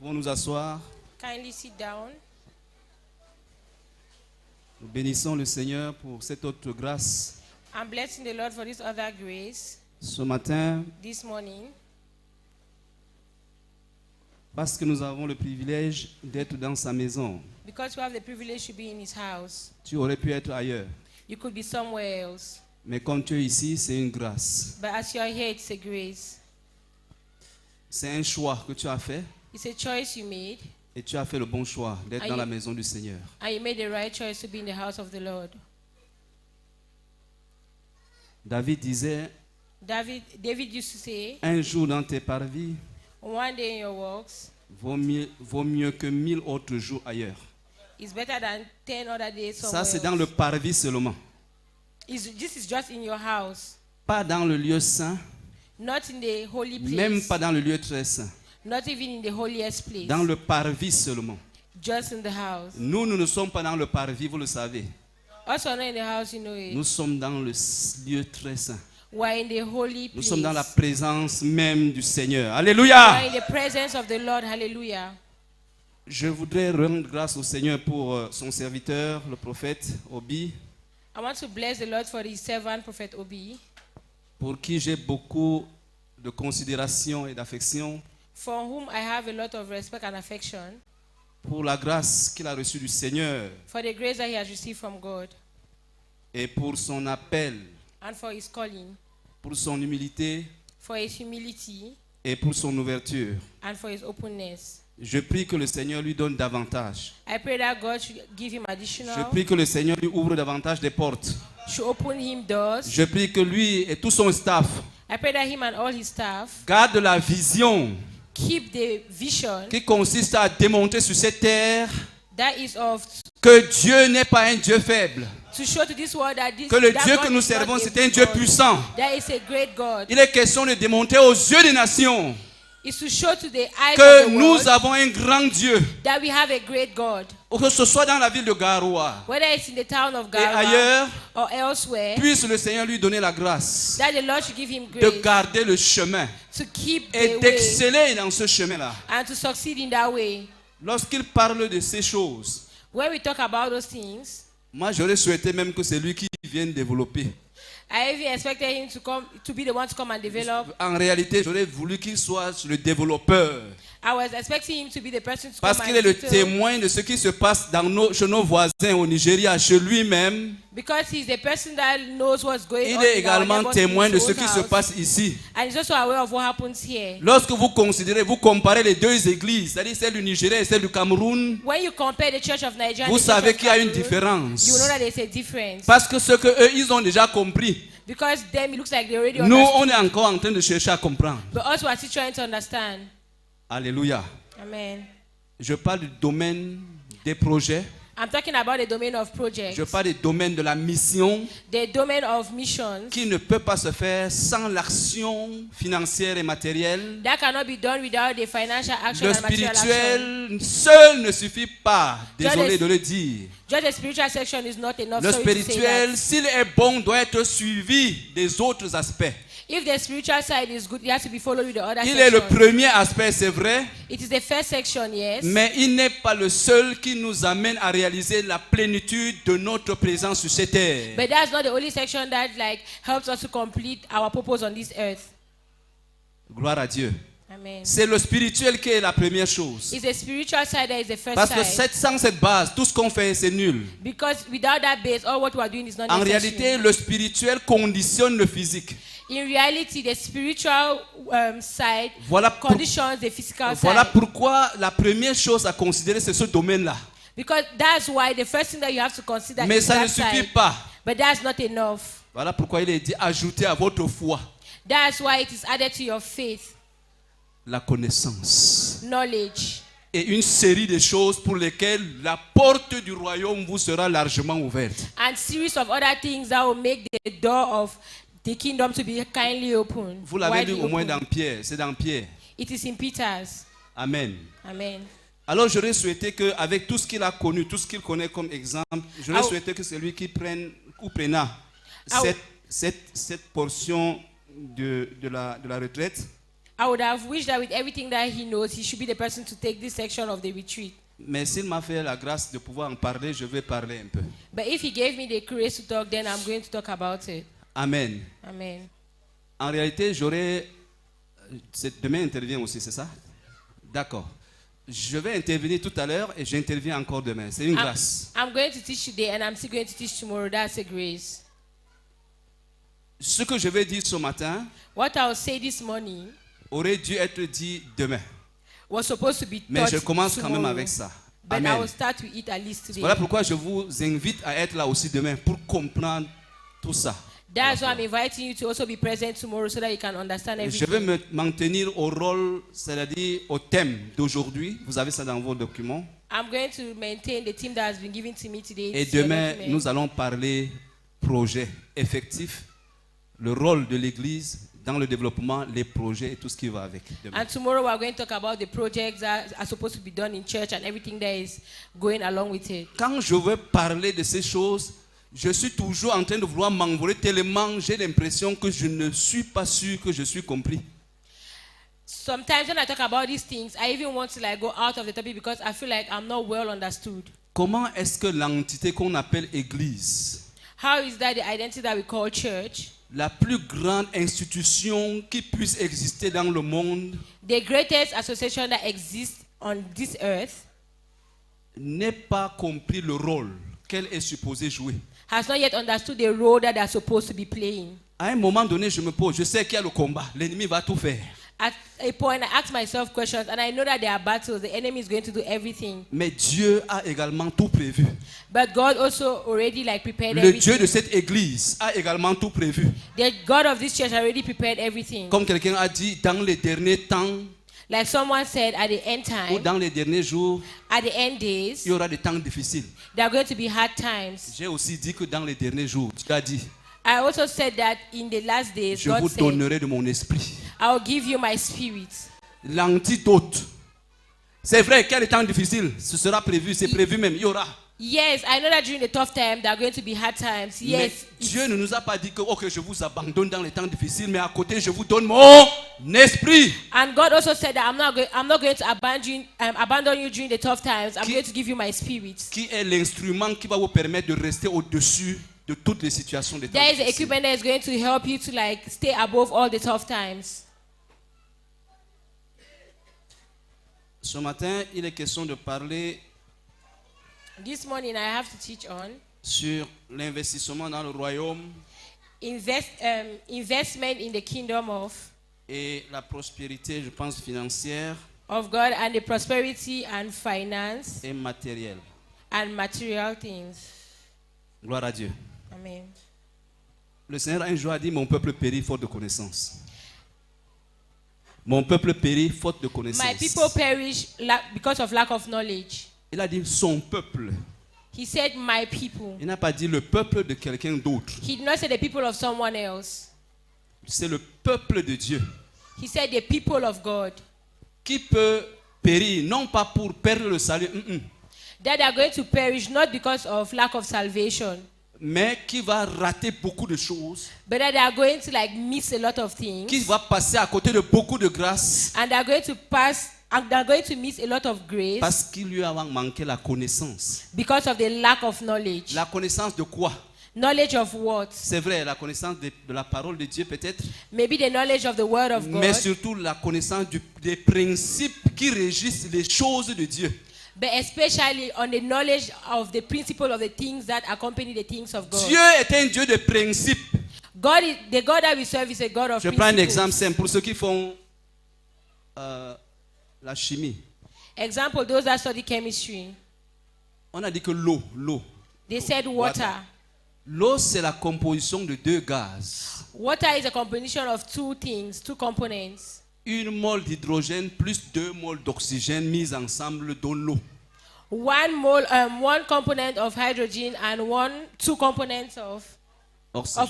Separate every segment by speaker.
Speaker 1: pouvons nous asseoir.
Speaker 2: Kindly sit down.
Speaker 1: Nous bénissons le Seigneur pour cette autre grâce.
Speaker 2: I'm blessing the Lord for this other grace
Speaker 1: Ce matin,
Speaker 2: this morning
Speaker 1: parce que nous avons le privilège d'être dans sa maison.
Speaker 2: because we have the privilege to be in His house.
Speaker 1: Tu aurais pu être ailleurs.
Speaker 2: You could be somewhere else.
Speaker 1: Mais comme tu es ici, c'est une grâce.
Speaker 2: But as you are here, it's a grace.
Speaker 1: C'est un choix que tu as fait.
Speaker 2: It's a choice you made,
Speaker 1: Et tu as fait le bon choix d'être
Speaker 2: Are
Speaker 1: dans
Speaker 2: you-
Speaker 1: la maison du Seigneur.
Speaker 2: and you made the right choice to be in the house of the Lord.
Speaker 1: David disait,
Speaker 2: David used to say,
Speaker 1: un jour dans tes parvis
Speaker 2: one day in your walks
Speaker 1: vaut mieux que 1000 autres jours ailleurs.
Speaker 2: is better than 10 other days
Speaker 1: Ça,
Speaker 2: somewhere
Speaker 1: c'est dans
Speaker 2: else.
Speaker 1: le parvis seulement.
Speaker 2: This is just in your house,
Speaker 1: Pas dans le lieu saint,
Speaker 2: not in the holy place,
Speaker 1: même pas dans le lieu très saint.
Speaker 2: not even in the holiest place,
Speaker 1: Dans le parvis seulement.
Speaker 2: just in the house.
Speaker 1: Nous ne sommes pas dans le parvis, vous le savez.
Speaker 2: Also not in the house, you know it.
Speaker 1: Nous sommes dans le lieu très saint.
Speaker 2: We're in the holy
Speaker 1: Nous
Speaker 2: place.
Speaker 1: sommes dans la présence même du Seigneur.
Speaker 2: We're
Speaker 1: Alléluia!
Speaker 2: in the presence of the Lord. Hallelujah.
Speaker 1: Je voudrais rendre grâce au Seigneur pour son serviteur, le prophète Obi,
Speaker 2: I want to bless the Lord for his servant, Prophet Obi,
Speaker 1: pour qui j'ai beaucoup de considération et d'affection,
Speaker 2: for whom I have a lot of respect and affection,
Speaker 1: pour la grâce qu'il a reçue du Seigneur
Speaker 2: for the grace that he has received from God,
Speaker 1: et pour son appel,
Speaker 2: and for his calling,
Speaker 1: pour son humilité
Speaker 2: for his humility,
Speaker 1: et pour son ouverture.
Speaker 2: and for his openness.
Speaker 1: Je prie que le Seigneur lui donne davantage.
Speaker 2: I pray that God should give him
Speaker 1: Je
Speaker 2: additional,
Speaker 1: prie que le Seigneur lui ouvre davantage des portes.
Speaker 2: should open him doors.
Speaker 1: Je prie que lui et tout son staff
Speaker 2: I pray that him and all his staff
Speaker 1: gardent la vision
Speaker 2: keep the vision
Speaker 1: qui consiste à démontrer sur cette terre
Speaker 2: that is of
Speaker 1: que Dieu n'est pas un Dieu faible.
Speaker 2: to show to this world that
Speaker 1: Que le
Speaker 2: that
Speaker 1: Dieu
Speaker 2: God
Speaker 1: que nous
Speaker 2: is not
Speaker 1: servons,
Speaker 2: a
Speaker 1: c'est un
Speaker 2: big
Speaker 1: Dieu
Speaker 2: God.
Speaker 1: puissant.
Speaker 2: That is a great God.
Speaker 1: Il est question de démontrer aux yeux des nations
Speaker 2: Is to show to the eyes
Speaker 1: que
Speaker 2: of the
Speaker 1: nous
Speaker 2: world
Speaker 1: avons un grand Dieu.
Speaker 2: that we have a great God.
Speaker 1: Que ce soit dans la ville de Garoua
Speaker 2: Whether it's in the town of
Speaker 1: et
Speaker 2: Gara
Speaker 1: ailleurs,
Speaker 2: or elsewhere,
Speaker 1: puisse le Seigneur lui donner la grâce
Speaker 2: that the Lord should give him
Speaker 1: de
Speaker 2: grace
Speaker 1: garder le chemin
Speaker 2: to keep
Speaker 1: et
Speaker 2: the way
Speaker 1: d'exceller dans ce chemin-là.
Speaker 2: and to succeed in that way.
Speaker 1: Lorsqu'il parle de ces choses,
Speaker 2: When we talk about those things,
Speaker 1: moi j'aurais souhaité même que c'est lui qui vienne développer.
Speaker 2: I even expected him to be the one to come and develop.
Speaker 1: En réalité, j'aurais voulu qu'il soit le développeur.
Speaker 2: I was expecting him to be the person to
Speaker 1: Parce
Speaker 2: come
Speaker 1: qu'il est
Speaker 2: and
Speaker 1: le
Speaker 2: tell,
Speaker 1: témoin de ce qui se passe chez nos voisins au Nigeria, chez lui-même.
Speaker 2: because he's the person that knows what's going
Speaker 1: Il
Speaker 2: on.
Speaker 1: est
Speaker 2: in our
Speaker 1: également
Speaker 2: neighbor's
Speaker 1: témoin de
Speaker 2: house.
Speaker 1: ce qui se passe ici.
Speaker 2: And he's also aware of what happens here.
Speaker 1: Lorsque vous considérez, vous comparez les deux églises, c'est-à-dire celle du Nigeria et celle du Cameroun,
Speaker 2: When you compare the Church of Nigeria and
Speaker 1: vous
Speaker 2: the Church
Speaker 1: savez
Speaker 2: of
Speaker 1: qu'il y a une
Speaker 2: Cameroon,
Speaker 1: différence.
Speaker 2: you know that there's a difference.
Speaker 1: Parce que ce que eux, ils ont déjà compris.
Speaker 2: Because them, it looks like they already
Speaker 1: Nous,
Speaker 2: understood.
Speaker 1: on est encore en train de chercher à comprendre.
Speaker 2: But us, we are still trying to understand.
Speaker 1: Alléluia.
Speaker 2: Amen.
Speaker 1: Je parle du domaine des projets.
Speaker 2: I'm talking about the domain of projects,
Speaker 1: Je parle du domaine de la mission
Speaker 2: the domain of missions
Speaker 1: qui ne peut pas se faire sans l'action financière et matérielle.
Speaker 2: that cannot be done without the financial action
Speaker 1: Le
Speaker 2: and material action.
Speaker 1: spirituel seul ne suffit pas. Désolé
Speaker 2: Just
Speaker 1: de le dire.
Speaker 2: Just the spiritual section is not enough.
Speaker 1: Le
Speaker 2: Sorry to say
Speaker 1: spirituel,
Speaker 2: that.
Speaker 1: s'il est bon, doit être suivi des autres aspects.
Speaker 2: If the spiritual side is good, it has to be followed with the other
Speaker 1: Il est le
Speaker 2: section.
Speaker 1: premier aspect, c'est vrai,
Speaker 2: It is the first section, yes.
Speaker 1: mais il n'est pas le seul qui nous amène à réaliser la plénitude de notre présence sur cette terre.
Speaker 2: But that's not the only section that helps us to complete our purpose on this earth.
Speaker 1: Gloire à Dieu.
Speaker 2: Amen.
Speaker 1: C'est le spirituel qui est la première chose.
Speaker 2: It's the spiritual side that is the first
Speaker 1: Parce que
Speaker 2: side.
Speaker 1: sans cette base, tout ce qu'on fait, c'est nul.
Speaker 2: Because without that base, all what we are doing is not
Speaker 1: En
Speaker 2: necessary.
Speaker 1: réalité, le spirituel conditionne le physique.
Speaker 2: In reality, the spiritual side
Speaker 1: Voilà
Speaker 2: conditions the physical
Speaker 1: Voilà
Speaker 2: side.
Speaker 1: pourquoi la première chose à considérer, c'est ce domaine-là.
Speaker 2: Because that's why the first thing that you have to consider
Speaker 1: Mais
Speaker 2: is
Speaker 1: ça
Speaker 2: that
Speaker 1: ne suffit
Speaker 2: side.
Speaker 1: pas.
Speaker 2: But that's not enough.
Speaker 1: Voilà pourquoi il est dit ajouter à votre foi
Speaker 2: That's why it is added to your faith,
Speaker 1: la connaissance.
Speaker 2: knowledge,
Speaker 1: Et une série de choses pour lesquelles la porte du royaume vous sera largement ouverte.
Speaker 2: and series of other things that will make the door of the kingdom to be kindly open.
Speaker 1: Vous l'avez lu
Speaker 2: widely
Speaker 1: au moins
Speaker 2: open.
Speaker 1: dans Pierre. C'est dans Pierre.
Speaker 2: It is in Peter's.
Speaker 1: Amen.
Speaker 2: Amen.
Speaker 1: Alors j'aurais souhaité qu'avec tout ce qu'il a connu, tout ce qu'il connaît comme exemple, j'aurais souhaité que c'est lui qui prenne ou prenne cette portion de la retraite
Speaker 2: I would have wished that with everything that he knows, he should be the person to take this section of the retreat.
Speaker 1: Mais s'il m'a fait la grâce de pouvoir en parler, je vais parler un peu.
Speaker 2: But if he gave me the grace to talk, then I'm going to talk about it.
Speaker 1: Amen.
Speaker 2: Amen.
Speaker 1: En réalité, demain intervient aussi, c'est ça? D'accord. Je vais intervenir tout à l'heure et j'interviens encore demain. C'est une grâce.
Speaker 2: I'm going to teach today and I'm still going to teach tomorrow. That's a grace.
Speaker 1: Ce que je vais dire ce matin
Speaker 2: What I'll say this morning
Speaker 1: aurait dû être dit demain.
Speaker 2: was supposed to be
Speaker 1: Mais
Speaker 2: taught
Speaker 1: je commence quand même
Speaker 2: tomorrow.
Speaker 1: avec ça.
Speaker 2: But I
Speaker 1: Amen.
Speaker 2: will start with it at least today.
Speaker 1: Voilà pourquoi je vous invite à être là aussi demain pour comprendre tout ça.
Speaker 2: That's why I'm inviting you to also be present tomorrow so that you can understand
Speaker 1: Je vais
Speaker 2: everything.
Speaker 1: m'en tenir au rôle, c'est-à-dire au thème d'aujourd'hui. Vous avez ça dans vos documents.
Speaker 2: I'm going to maintain the team that has been given to me today.
Speaker 1: Et
Speaker 2: It's your
Speaker 1: demain,
Speaker 2: document.
Speaker 1: nous allons parler projet effectif, le rôle de l'Église dans le développement, les projets et tout ce qui va avec. Demain.
Speaker 2: And tomorrow we are going to talk about the projects that are supposed to be done in church and everything that is going along with it.
Speaker 1: Quand je veux parler de ces choses, je suis toujours en train de vouloir m'envoler tellement j'ai l'impression que je ne suis pas sûr que je suis compris.
Speaker 2: Sometimes when I talk about these things, I even want to go out of the topic because I feel like I'm not well understood.
Speaker 1: Comment est-ce que l'entité qu'on appelle Église,
Speaker 2: How is that the identity that we call church,
Speaker 1: la plus grande institution qui puisse exister dans le monde,
Speaker 2: the greatest association that exists on this earth,
Speaker 1: n'ait pas compris le rôle qu'elle est supposée jouer?
Speaker 2: has not yet understood the role that they're supposed to be playing?
Speaker 1: À un moment donné, je me pose, je sais qu'il y a le combat, l'ennemi va tout faire.
Speaker 2: At a point, I ask myself questions, and I know that there are battles. The enemy is going to do everything.
Speaker 1: Mais Dieu a également tout prévu.
Speaker 2: But God also already prepared
Speaker 1: Le Dieu
Speaker 2: everything.
Speaker 1: de cette église a également tout prévu.
Speaker 2: The God of this church already prepared everything.
Speaker 1: Comme quelqu'un a dit, dans les derniers temps,
Speaker 2: Like someone said, at the end
Speaker 1: ou
Speaker 2: time,
Speaker 1: dans les derniers jours,
Speaker 2: at the end days,
Speaker 1: il y aura des temps difficiles.
Speaker 2: there are going to be hard times.
Speaker 1: J'ai aussi dit que dans les derniers jours, tu as dit,
Speaker 2: I also said that in the last days,
Speaker 1: je
Speaker 2: God
Speaker 1: vous
Speaker 2: said,
Speaker 1: donnerai de mon esprit.
Speaker 2: I will give you my spirit.
Speaker 1: L'antidote. C'est vrai qu'il y a des temps difficiles, ce sera prévu, c'est prévu même, il y aura.
Speaker 2: Yes, I know that during the tough time, there are going to be hard times.
Speaker 1: Mais
Speaker 2: Yes.
Speaker 1: Dieu ne nous a pas dit que ok, je vous abandonne dans les temps difficiles, mais à côté, je vous donne mon esprit.
Speaker 2: And God also said that I'm not going to abandon you during the tough times. I'm going to give you my spirit.
Speaker 1: Qui est l'instrument qui va vous permettre de rester au-dessus de toutes les situations des temps
Speaker 2: There is the
Speaker 1: difficiles.
Speaker 2: equipment that is going to help you to stay above all the tough times.
Speaker 1: Ce matin, il est question de parler
Speaker 2: This morning I have to teach on
Speaker 1: sur l'investissement dans le royaume
Speaker 2: investment in the kingdom
Speaker 1: et la prospérité, je pense, financière
Speaker 2: of God and the prosperity and finance
Speaker 1: et matérielle.
Speaker 2: and material things.
Speaker 1: Gloire à Dieu.
Speaker 2: Amen.
Speaker 1: Le Seigneur un jour a dit, mon peuple périt faute de connaissance. Mon peuple périt faute de connaissance.
Speaker 2: My people perish because of lack of knowledge.
Speaker 1: Il a dit son peuple.
Speaker 2: He said, my people.
Speaker 1: Il n'a pas dit le peuple de quelqu'un d'autre.
Speaker 2: He did not say the people of someone else.
Speaker 1: C'est le peuple de Dieu
Speaker 2: He said the people of God.
Speaker 1: qui peut périr, non pas pour perdre le salut,
Speaker 2: That they are going to perish not because of lack of salvation,
Speaker 1: mais qui va rater beaucoup de choses,
Speaker 2: but that they are going to miss a lot of things.
Speaker 1: qui va passer à côté de beaucoup de grâce
Speaker 2: And they are going to pass and they are going to miss a lot of grace
Speaker 1: parce qu'il lui a manqué la connaissance.
Speaker 2: because of the lack of knowledge.
Speaker 1: La connaissance de quoi?
Speaker 2: Knowledge of what?
Speaker 1: C'est vrai, la connaissance de la parole de Dieu peut-être,
Speaker 2: Maybe the knowledge of the word of God,
Speaker 1: mais surtout la connaissance des principes qui régissent les choses de Dieu.
Speaker 2: but especially on the knowledge of the principle of the things that accompany the things of God.
Speaker 1: Dieu est un Dieu de principes.
Speaker 2: The God that we serve is a God of
Speaker 1: Je prends un
Speaker 2: principles.
Speaker 1: exemple simple pour ceux qui font la chimie.
Speaker 2: Example, those that study chemistry.
Speaker 1: On a dit que l'eau.
Speaker 2: They said water.
Speaker 1: L'eau, c'est la composition de deux gaz.
Speaker 2: Water is a combination of two components.
Speaker 1: Une mole d'hydrogène plus 2 moles d'oxygène mis ensemble dans l'eau.
Speaker 2: One component of hydrogen and two components of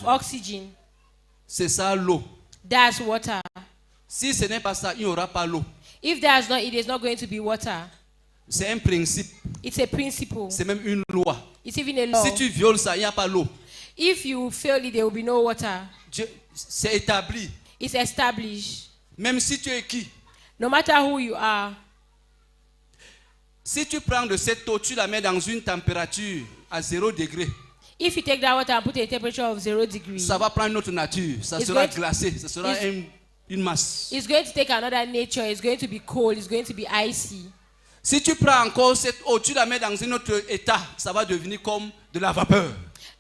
Speaker 2: oxygen.
Speaker 1: C'est ça l'eau.
Speaker 2: That's water.
Speaker 1: Si ce n'est pas ça, il n'y aura pas l'eau.
Speaker 2: If there's not, it is not going to be water.
Speaker 1: C'est un principe.
Speaker 2: It's a principle.
Speaker 1: C'est même une loi.
Speaker 2: It's even a law.
Speaker 1: Si tu violes ça, il n'y a pas l'eau.
Speaker 2: If you fail it, there will be no water.
Speaker 1: C'est établi.
Speaker 2: It's established.
Speaker 1: Même si tu es qui?
Speaker 2: No matter who you are,
Speaker 1: Si tu prends de cette eau, tu la mets dans une température à 0 degré,
Speaker 2: if you take that water and put a temperature of 0 degrees,
Speaker 1: ça va prendre notre nature. Ça
Speaker 2: It's
Speaker 1: sera
Speaker 2: going to-
Speaker 1: glacé, ça sera une masse.
Speaker 2: it's going to take another nature. It's going to be cold. It's going to be icy.
Speaker 1: Si tu prends encore cette eau, tu la mets dans un autre état, ça va devenir comme de la vapeur.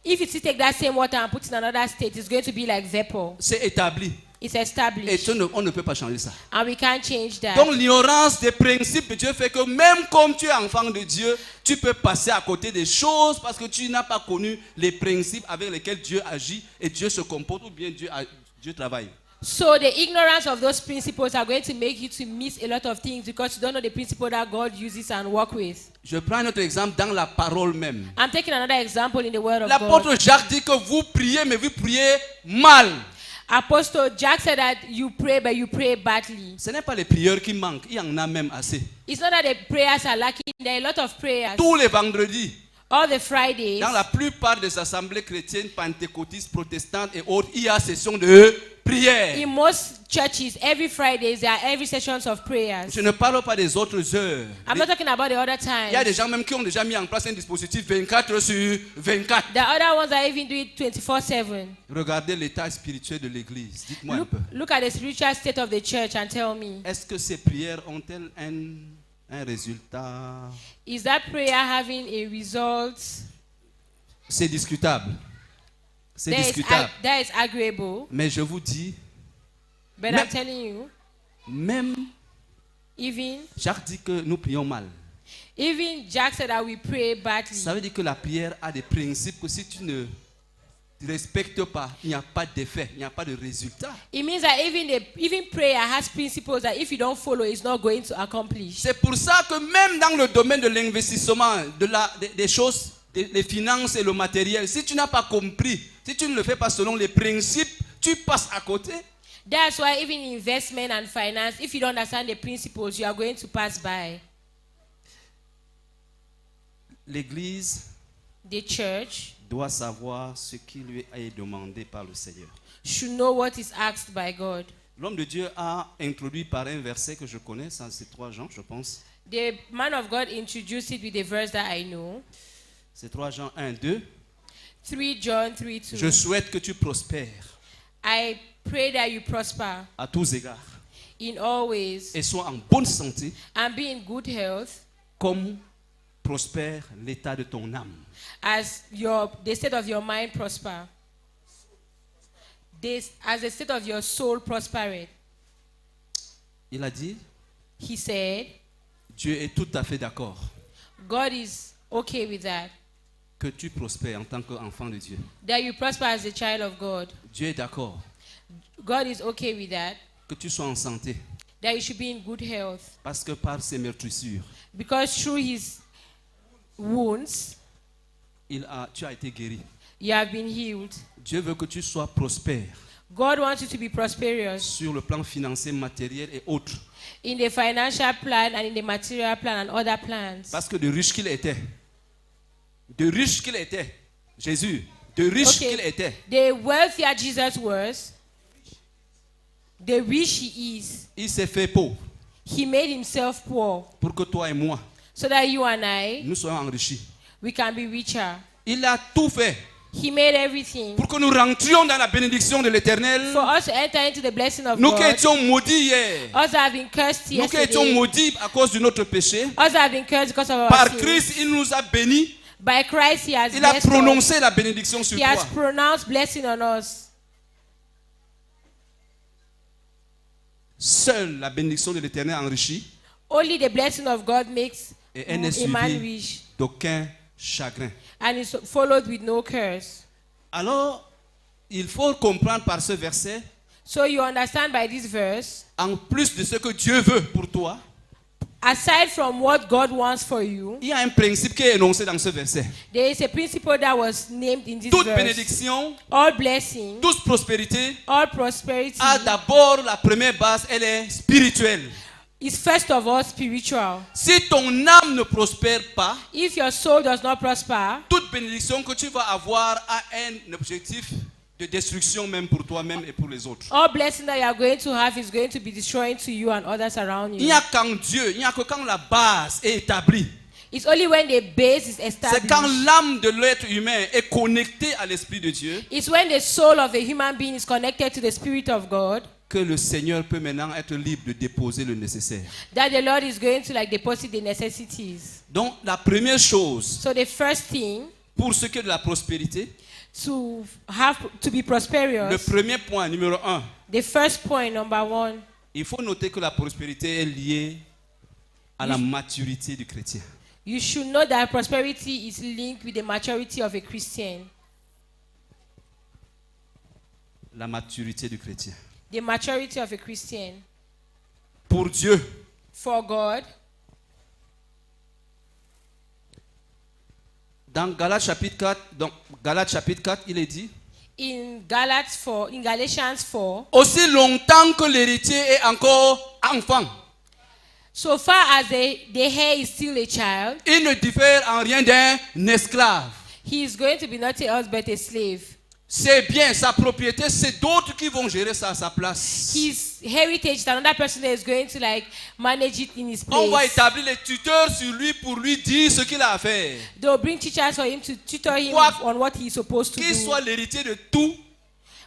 Speaker 2: If you still take that same water and put it in another state, it's going to be like vapor.
Speaker 1: C'est établi.
Speaker 2: It's
Speaker 1: Et
Speaker 2: established.
Speaker 1: on ne peut pas changer ça.
Speaker 2: And we can't change that.
Speaker 1: Donc l'ignorance des principes de Dieu fait que même comme tu es enfant de Dieu, tu peux passer à côté des choses parce que tu n'as pas connu les principes avec lesquels Dieu agit et Dieu se comporte ou bien Dieu travaille.
Speaker 2: So the ignorance of those principles are going to make you to miss a lot of things because you don't know the principle that God uses and work with.
Speaker 1: Je prends un autre exemple dans la parole même.
Speaker 2: I'm taking another example in the word of God.
Speaker 1: L'apôtre Jacques dit que vous priez, mais vous priez mal.
Speaker 2: Apostle Jack said that you pray, but you pray badly.
Speaker 1: Ce n'est pas les prières qui manquent, il y en a même assez.
Speaker 2: It's not that the prayers are lacking. There are a lot of prayers.
Speaker 1: Tous les vendredis,
Speaker 2: All the Fridays,
Speaker 1: dans la plupart des assemblées chrétiennes, pentecôtistes, protestantes et autres, il y a session de prière.
Speaker 2: in most churches, every Fridays, there are every sessions of prayers.
Speaker 1: Je ne parle pas des autres heures.
Speaker 2: I'm not talking about the other
Speaker 1: Il y a des
Speaker 2: times.
Speaker 1: gens même qui ont déjà mis en place un dispositif 24 sur 24.
Speaker 2: The other ones are even doing 24/7.
Speaker 1: Regardez l'état spirituel de l'église. Dites-moi un
Speaker 2: Look,
Speaker 1: peu.
Speaker 2: look at the spiritual state of the church and tell me,
Speaker 1: Est-ce que ces prières ont-elles un résultat?
Speaker 2: is that prayer having a result
Speaker 1: C'est discutable. C'est
Speaker 2: that is,
Speaker 1: discutable.
Speaker 2: that is agreeable?
Speaker 1: Mais je vous dis,
Speaker 2: But
Speaker 1: Mais-
Speaker 2: I'm telling you,
Speaker 1: même
Speaker 2: even
Speaker 1: Jacques dit que nous prions mal.
Speaker 2: Jack said that we pray badly.
Speaker 1: Ça veut dire que la prière a des principes que si tu ne respectes pas, il n'y a pas d'effet, il n'y a pas de résultat.
Speaker 2: It means that even prayer has principles that if you don't follow, it's not going to accomplish.
Speaker 1: C'est pour ça que même dans le domaine de l'investissement, des choses, des finances et le matériel, si tu n'as pas compris, si tu ne le fais pas selon les principes, tu passes à côté.
Speaker 2: That's why even in investment and finance, if you don't understand the principles, you are going to pass by.
Speaker 1: L'Église
Speaker 2: The church
Speaker 1: doit savoir ce qui lui est demandé par le Seigneur.
Speaker 2: should know what is asked by God.
Speaker 1: L'homme de Dieu a introduit par un verset que je connais, ça c'est 3 Jean, je pense.
Speaker 2: The man of God introduced it with a verse that I know.
Speaker 1: C'est 3 Jean 1, 2.
Speaker 2: 3 John 3:2.
Speaker 1: Je souhaite que tu prospères
Speaker 2: I pray that you prosper
Speaker 1: à tous égards
Speaker 2: in all ways
Speaker 1: et sois en bonne santé
Speaker 2: and be in good health
Speaker 1: comme prospère l'état de ton âme.
Speaker 2: as the state of your mind prosper. As the state of your soul prospereth.
Speaker 1: Il a dit,
Speaker 2: He said,
Speaker 1: Dieu est tout à fait d'accord
Speaker 2: God is okay with that.
Speaker 1: que tu prospères en tant qu'enfant de Dieu.
Speaker 2: That you prosper as a child of God.
Speaker 1: Dieu est d'accord
Speaker 2: God is okay with that.
Speaker 1: que tu sois en santé
Speaker 2: That you should be in good health.
Speaker 1: parce que par ses meurtrissures,
Speaker 2: Because through his wounds,
Speaker 1: tu as été guéri.
Speaker 2: you have been healed.
Speaker 1: Dieu veut que tu sois prospère
Speaker 2: God wants you to be prosperous
Speaker 1: sur le plan financier, matériel et autres.
Speaker 2: in the financial plan and in the material plan and other plans.
Speaker 1: Parce que de riche qu'il était, Jésus, de riche
Speaker 2: Okay.
Speaker 1: qu'il était,
Speaker 2: The wealthier Jesus was, the rich he is,
Speaker 1: il s'est fait pauvre
Speaker 2: he made himself poor
Speaker 1: pour que toi et moi,
Speaker 2: so that you and I,
Speaker 1: nous soyons enrichis.
Speaker 2: we can be richer.
Speaker 1: Il a tout fait
Speaker 2: He made everything
Speaker 1: pour que nous rentrions dans la bénédiction de l'Éternel.
Speaker 2: for us to enter into the blessing of
Speaker 1: Nous qui
Speaker 2: God.
Speaker 1: étions maudits hier,
Speaker 2: Us that have been cursed
Speaker 1: nous qui étions
Speaker 2: yesterday,
Speaker 1: maudits à cause de notre péché,
Speaker 2: us that have been cursed because of our
Speaker 1: par
Speaker 2: sins.
Speaker 1: Christ, il nous a bénis.
Speaker 2: By Christ, he has
Speaker 1: Il a
Speaker 2: blessed us.
Speaker 1: prononcé la bénédiction sur
Speaker 2: He has
Speaker 1: toi.
Speaker 2: pronounced blessing on us.
Speaker 1: Seule la bénédiction de l'Éternel enrichit
Speaker 2: Only the blessing of God makes
Speaker 1: et elle n'est
Speaker 2: a man
Speaker 1: suivie
Speaker 2: rich,
Speaker 1: d'aucun chagrin.
Speaker 2: and is followed with no curse.
Speaker 1: Alors, il faut comprendre par ce verset,
Speaker 2: So you understand by this verse,
Speaker 1: en plus de ce que Dieu veut pour toi,
Speaker 2: aside from what God wants for you,
Speaker 1: il y a un principe qui est énoncé dans ce verset.
Speaker 2: there is a principle that was named in this
Speaker 1: Toute
Speaker 2: verse.
Speaker 1: bénédiction,
Speaker 2: All blessing,
Speaker 1: toute prospérité
Speaker 2: all prosperity
Speaker 1: a d'abord la première base, elle est spirituelle.
Speaker 2: is first of all spiritual.
Speaker 1: Si ton âme ne prospère pas,
Speaker 2: If your soul does not prosper,
Speaker 1: toute bénédiction que tu vas avoir a un objectif de destruction même pour toi-même et pour les autres.
Speaker 2: All blessing that you are going to have is going to be destroying to you and others around
Speaker 1: Il n'y
Speaker 2: you.
Speaker 1: a qu'en Dieu, il n'y a que quand la base est établie.
Speaker 2: It's only when the base is
Speaker 1: C'est quand
Speaker 2: established.
Speaker 1: l'âme de l'être humain est connectée à l'Esprit de Dieu
Speaker 2: It's when the soul of a human being is connected to the Spirit of God
Speaker 1: que le Seigneur peut maintenant être libre de déposer le nécessaire.
Speaker 2: that the Lord is going to like deposit the necessities.
Speaker 1: Donc la première chose
Speaker 2: So the first thing
Speaker 1: pour ce qui est de la prospérité,
Speaker 2: to be
Speaker 1: le
Speaker 2: prosperous,
Speaker 1: premier point, numéro 1,
Speaker 2: the first point, number one,
Speaker 1: il faut noter que la prospérité est liée à la maturité du chrétien.
Speaker 2: you should know that prosperity is linked with the maturity of a Christian.
Speaker 1: La maturité du chrétien.
Speaker 2: The maturity of a Christian.
Speaker 1: Pour Dieu,
Speaker 2: For God,
Speaker 1: dans Galates chapitre 4, il est dit
Speaker 2: in Galatians 4,
Speaker 1: aussi longtemps que l'héritier est encore enfant,
Speaker 2: so far as the heir is still a child,
Speaker 1: il ne diffère en rien d'un esclave.
Speaker 2: he is going to be nothing else but a slave.
Speaker 1: C'est bien, sa propriété, c'est d'autres qui vont gérer ça à sa place.
Speaker 2: His heritage, another person that is going to like manage it in his
Speaker 1: On va
Speaker 2: place.
Speaker 1: établir les tuteurs sur lui pour lui dire ce qu'il a à faire.
Speaker 2: They'll bring teachers for him to tutor him
Speaker 1: Quoi-
Speaker 2: on what he's supposed to
Speaker 1: Qu'il
Speaker 2: do.
Speaker 1: soit l'héritier de tout,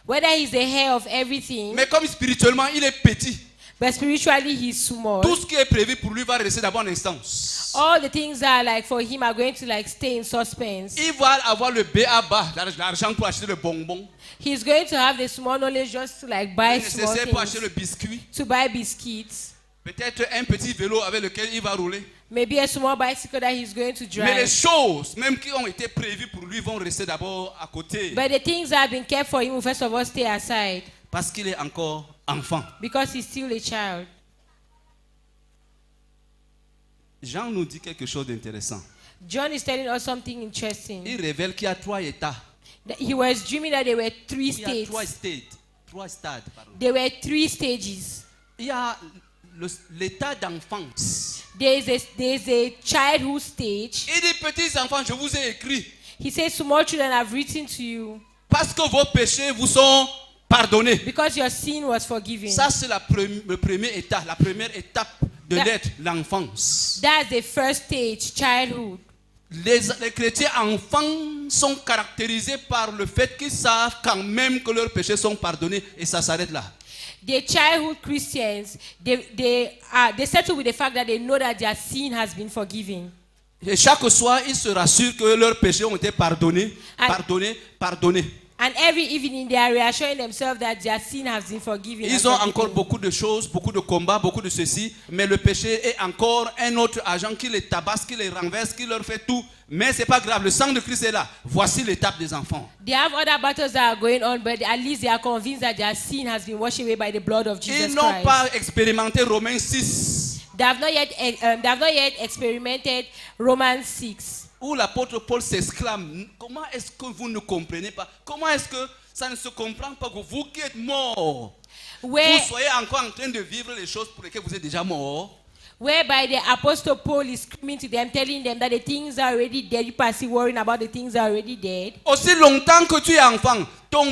Speaker 2: Whether he's the heir of everything,
Speaker 1: mais comme spirituellement il est petit,
Speaker 2: but spiritually he's small.
Speaker 1: tout ce qui est prévu pour lui va rester d'abord en instance.
Speaker 2: All the things that are like for him are going to like stay in suspense.
Speaker 1: Il va avoir le B.A.-bas, l'argent pour acheter le bonbon,
Speaker 2: He's going to have the small knowledge just to like buy
Speaker 1: le
Speaker 2: small
Speaker 1: nécessaire pour acheter
Speaker 2: things,
Speaker 1: le biscuit,
Speaker 2: to buy biscuits,
Speaker 1: peut-être un petit vélo avec lequel il va rouler.
Speaker 2: maybe a small bicycle that he's going to
Speaker 1: Mais les
Speaker 2: drive.
Speaker 1: choses, même qui ont été prévues pour lui, vont rester d'abord à côté.
Speaker 2: But the things that have been kept for him will first of all stay aside
Speaker 1: Parce qu'il est encore enfant.
Speaker 2: because he's still a child.
Speaker 1: Jean nous dit quelque chose d'intéressant.
Speaker 2: John is telling us something interesting.
Speaker 1: Il révèle qu'il y a trois états.
Speaker 2: That he was dreaming that there were three
Speaker 1: Il y a
Speaker 2: states.
Speaker 1: trois stades. Pardon.
Speaker 2: There were three stages.
Speaker 1: Il y a l'état d'enfance.
Speaker 2: There's a childhood stage.
Speaker 1: Il dit, petits enfants, je vous ai écrit
Speaker 2: He says, small children, I've written to you
Speaker 1: parce que vos péchés vous sont pardonnés.
Speaker 2: because your sin was forgiven.
Speaker 1: Ça, c'est le premier état, la première étape de
Speaker 2: That-
Speaker 1: l'être, l'enfance.
Speaker 2: That's the first stage, childhood.
Speaker 1: Les chrétiens enfants sont caractérisés par le fait qu'ils savent quand même que leurs péchés sont pardonnés et ça s'arrête là.
Speaker 2: The childhood Christians, they settle with the fact that they know that their sin has been forgiven.
Speaker 1: Et chaque soir, ils se rassurent que leurs péchés ont été pardonnés,
Speaker 2: And-
Speaker 1: pardonnés.
Speaker 2: And every evening they are reassuring themselves that their sin has been forgiven. and
Speaker 1: Ils ont
Speaker 2: forgiven.
Speaker 1: encore beaucoup de choses, beaucoup de combats, beaucoup de ceci, mais le péché est encore un autre agent qui les tabasse, qui les renverse, qui leur fait tout. Mais c'est pas grave, le sang de Christ est là. Voici l'étape des enfants.
Speaker 2: They have other battles that are going on, but at least they are convinced that their sin has been washed away by the blood of Jesus
Speaker 1: Ils n'ont
Speaker 2: Christ.
Speaker 1: pas expérimenté Romains 6,
Speaker 2: They have not yet experimented Romans 6,
Speaker 1: où l'apôtre Paul s'exclame, comment est-ce que vous ne comprenez pas? Comment est-ce que ça ne se comprend pas que vous qui êtes morts,
Speaker 2: where,
Speaker 1: vous soyez encore en train de vivre les choses pour lesquelles vous êtes déjà morts?
Speaker 2: whereby the apostle Paul is screaming to them, telling them that the things are already dead. You pass worrying about the things are already dead.
Speaker 1: Aussi longtemps que tu es enfant,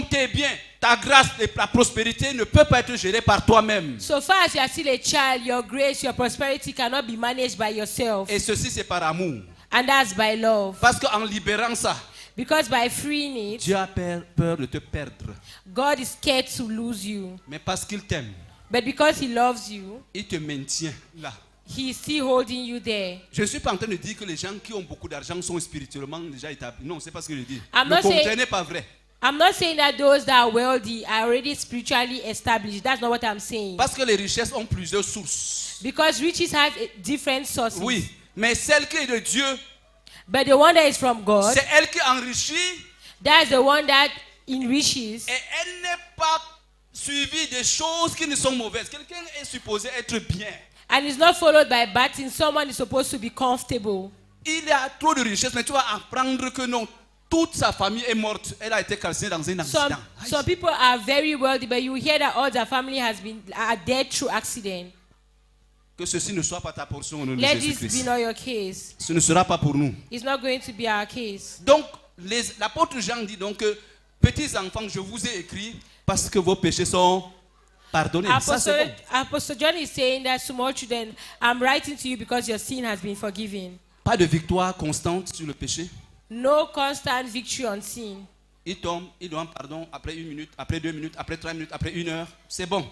Speaker 1: tes biens, ta grâce et ta prospérité ne peut pas être gérée par toi-même.
Speaker 2: So far as you are still a child, your grace, your prosperity cannot be managed by yourself.
Speaker 1: Et ceci, c'est par amour.
Speaker 2: And that's by love.
Speaker 1: Parce qu'en libérant ça,
Speaker 2: Because by freeing it,
Speaker 1: Dieu a peur de te perdre.
Speaker 2: God is scared to lose you.
Speaker 1: Mais parce qu'il t'aime,
Speaker 2: But because he loves you,
Speaker 1: il te maintient là.
Speaker 2: he is still holding you there.
Speaker 1: Je ne suis pas en train de dire que les gens qui ont beaucoup d'argent sont spirituellement déjà établis. Non, c'est pas ce que je dis.
Speaker 2: I'm
Speaker 1: Le
Speaker 2: not saying-
Speaker 1: contraire n'est pas vrai.
Speaker 2: I'm not saying that those that are wealthy are already spiritually established. That's not what I'm saying.
Speaker 1: Parce que les richesses ont plusieurs sources.
Speaker 2: Because riches have different sources.
Speaker 1: Oui, mais celle qui est de Dieu,
Speaker 2: But the one that is from God,
Speaker 1: c'est elle qui enrichit
Speaker 2: that's the one that enriches.
Speaker 1: et elle n'est pas suivie des choses qui ne sont mauvaises. Quelqu'un est supposé être bien.
Speaker 2: And is not followed by bad things. Someone is supposed to be comfortable.
Speaker 1: Il y a trop de richesses, mais tu vas apprendre que non, toute sa famille est morte. Elle a été calcinée dans un accident.
Speaker 2: Some people are very wealthy, but you hear that all their family are dead through accident.
Speaker 1: Que ceci ne soit pas ta portion au nom de
Speaker 2: Let this be
Speaker 1: Jésus-Christ.
Speaker 2: not your case.
Speaker 1: Ce ne sera pas pour nous.
Speaker 2: It's not going to be our case.
Speaker 1: Donc, l'apôtre Jean dit donc que petits enfants, je vous ai écrit parce que vos péchés sont pardonnés. Ça, c'est bon.
Speaker 2: Apostle John is saying that small children, I'm writing to you because your sin has been forgiven.
Speaker 1: Pas de victoire constante sur le péché.
Speaker 2: No constant victory on sin.
Speaker 1: Ils tombent, ils demandent pardon après 1 minute, après 2 minutes, après 3 minutes, après 1 heure. C'est bon.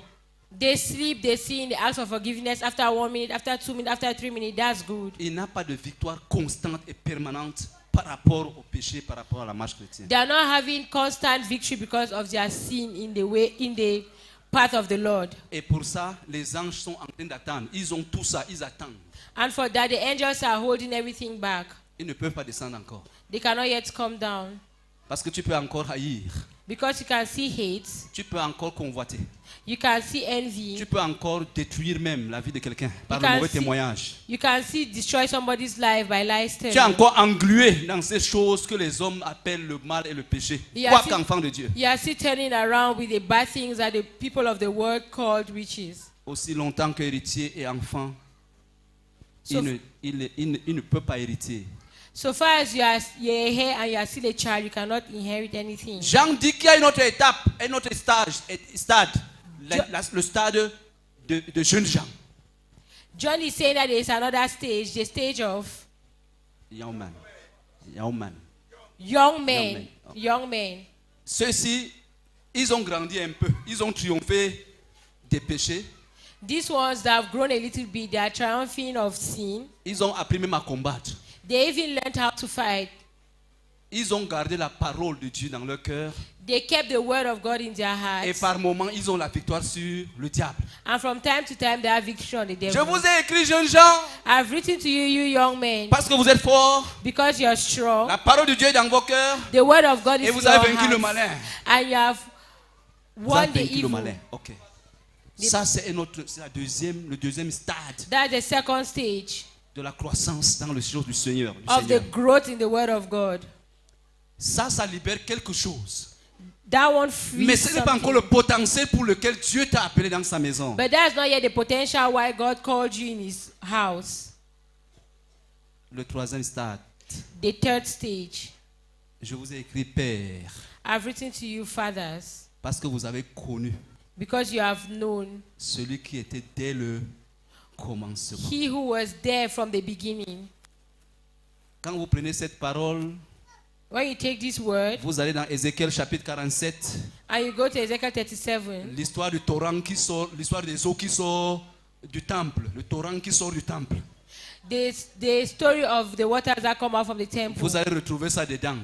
Speaker 2: They sleep, they sin, they ask for forgiveness after 1 minute, after 2 minutes, after 3 minutes. That's good.
Speaker 1: Il n'a pas de victoire constante et permanente par rapport au péché, par rapport à la marche chrétienne.
Speaker 2: They are not having constant victory because of their sin in the path of the Lord.
Speaker 1: Et pour ça, les anges sont en train d'attendre. Ils ont tout ça, ils attendent.
Speaker 2: And for that, the angels are holding everything back.
Speaker 1: Ils ne peuvent pas descendre encore.
Speaker 2: They cannot yet come down.
Speaker 1: Parce que tu peux encore haïr.
Speaker 2: Because you can see hate,
Speaker 1: Tu peux encore convoiter.
Speaker 2: you can see envy,
Speaker 1: Tu peux encore détruire même la vie de quelqu'un par le
Speaker 2: can
Speaker 1: mauvais
Speaker 2: see-
Speaker 1: témoignage.
Speaker 2: you can see destroy somebody's life by lies
Speaker 1: Tu es
Speaker 2: telling.
Speaker 1: encore englué dans ces choses que les hommes appellent le mal et le péché.
Speaker 2: Il y a
Speaker 1: Quoi
Speaker 2: si-
Speaker 1: qu'enfant de Dieu.
Speaker 2: You are still turning around with the bad things that the people of the world called riches.
Speaker 1: Aussi longtemps qu'héritier et enfant,
Speaker 2: So-
Speaker 1: il ne peut pas hériter.
Speaker 2: So far as you're a hair and you are still a child, you cannot inherit anything.
Speaker 1: Jean dit qu'il y a une autre étape, un autre stade, le stade de jeunes gens.
Speaker 2: John is saying that there is another stage, the stage of
Speaker 1: Young man. Young man.
Speaker 2: young men.
Speaker 1: men.
Speaker 2: Young men.
Speaker 1: Ceux-ci, ils ont grandi un peu, ils ont triomphé des péchés,
Speaker 2: These ones that have grown a little bit, they are triumphing of sin.
Speaker 1: ils ont appris même à combattre.
Speaker 2: They even learned how to fight.
Speaker 1: Ils ont gardé la parole de Dieu dans leur cœur
Speaker 2: They kept the word of God in their
Speaker 1: et
Speaker 2: hearts.
Speaker 1: par moments, ils ont la victoire sur le diable.
Speaker 2: And from time to time, they have victory on the
Speaker 1: Je
Speaker 2: devil.
Speaker 1: vous ai écrit, jeunes gens,
Speaker 2: I've written to you, you young men,
Speaker 1: parce que vous êtes forts,
Speaker 2: because you're strong.
Speaker 1: la parole de Dieu est dans vos cœurs
Speaker 2: The word of God is
Speaker 1: et
Speaker 2: in
Speaker 1: vous
Speaker 2: your
Speaker 1: avez vaincu le
Speaker 2: hearts.
Speaker 1: malin.
Speaker 2: And you have
Speaker 1: Vous avez
Speaker 2: won the
Speaker 1: vaincu le
Speaker 2: evil.
Speaker 1: malin. Ok. Ça, c'est le deuxième stade
Speaker 2: That's the second stage
Speaker 1: de la croissance dans le jour du Seigneur.
Speaker 2: of the growth in the word of God.
Speaker 1: Ça libère quelque chose.
Speaker 2: That one frees
Speaker 1: Mais ce n'est pas encore le
Speaker 2: something.
Speaker 1: potentiel pour lequel Dieu t'a appelé dans sa maison.
Speaker 2: But that's not yet the potential why God called you in his house.
Speaker 1: Le troisième stade,
Speaker 2: The third stage.
Speaker 1: je vous ai écrit Père,
Speaker 2: I've written to you, fathers,
Speaker 1: parce que vous avez connu
Speaker 2: because you have known
Speaker 1: celui qui était dès le commencement.
Speaker 2: he who was there from the beginning.
Speaker 1: Quand vous prenez cette parole,
Speaker 2: When you take this word
Speaker 1: vous allez dans Ézéchiel chapitre 47,
Speaker 2: and you go to Ezekiel 37,
Speaker 1: l'histoire du torrent qui sort, l'histoire des eaux qui sortent du temple, le torrent qui sort du temple.
Speaker 2: the story of the waters that come out from the temple,
Speaker 1: Vous allez retrouver ça dedans.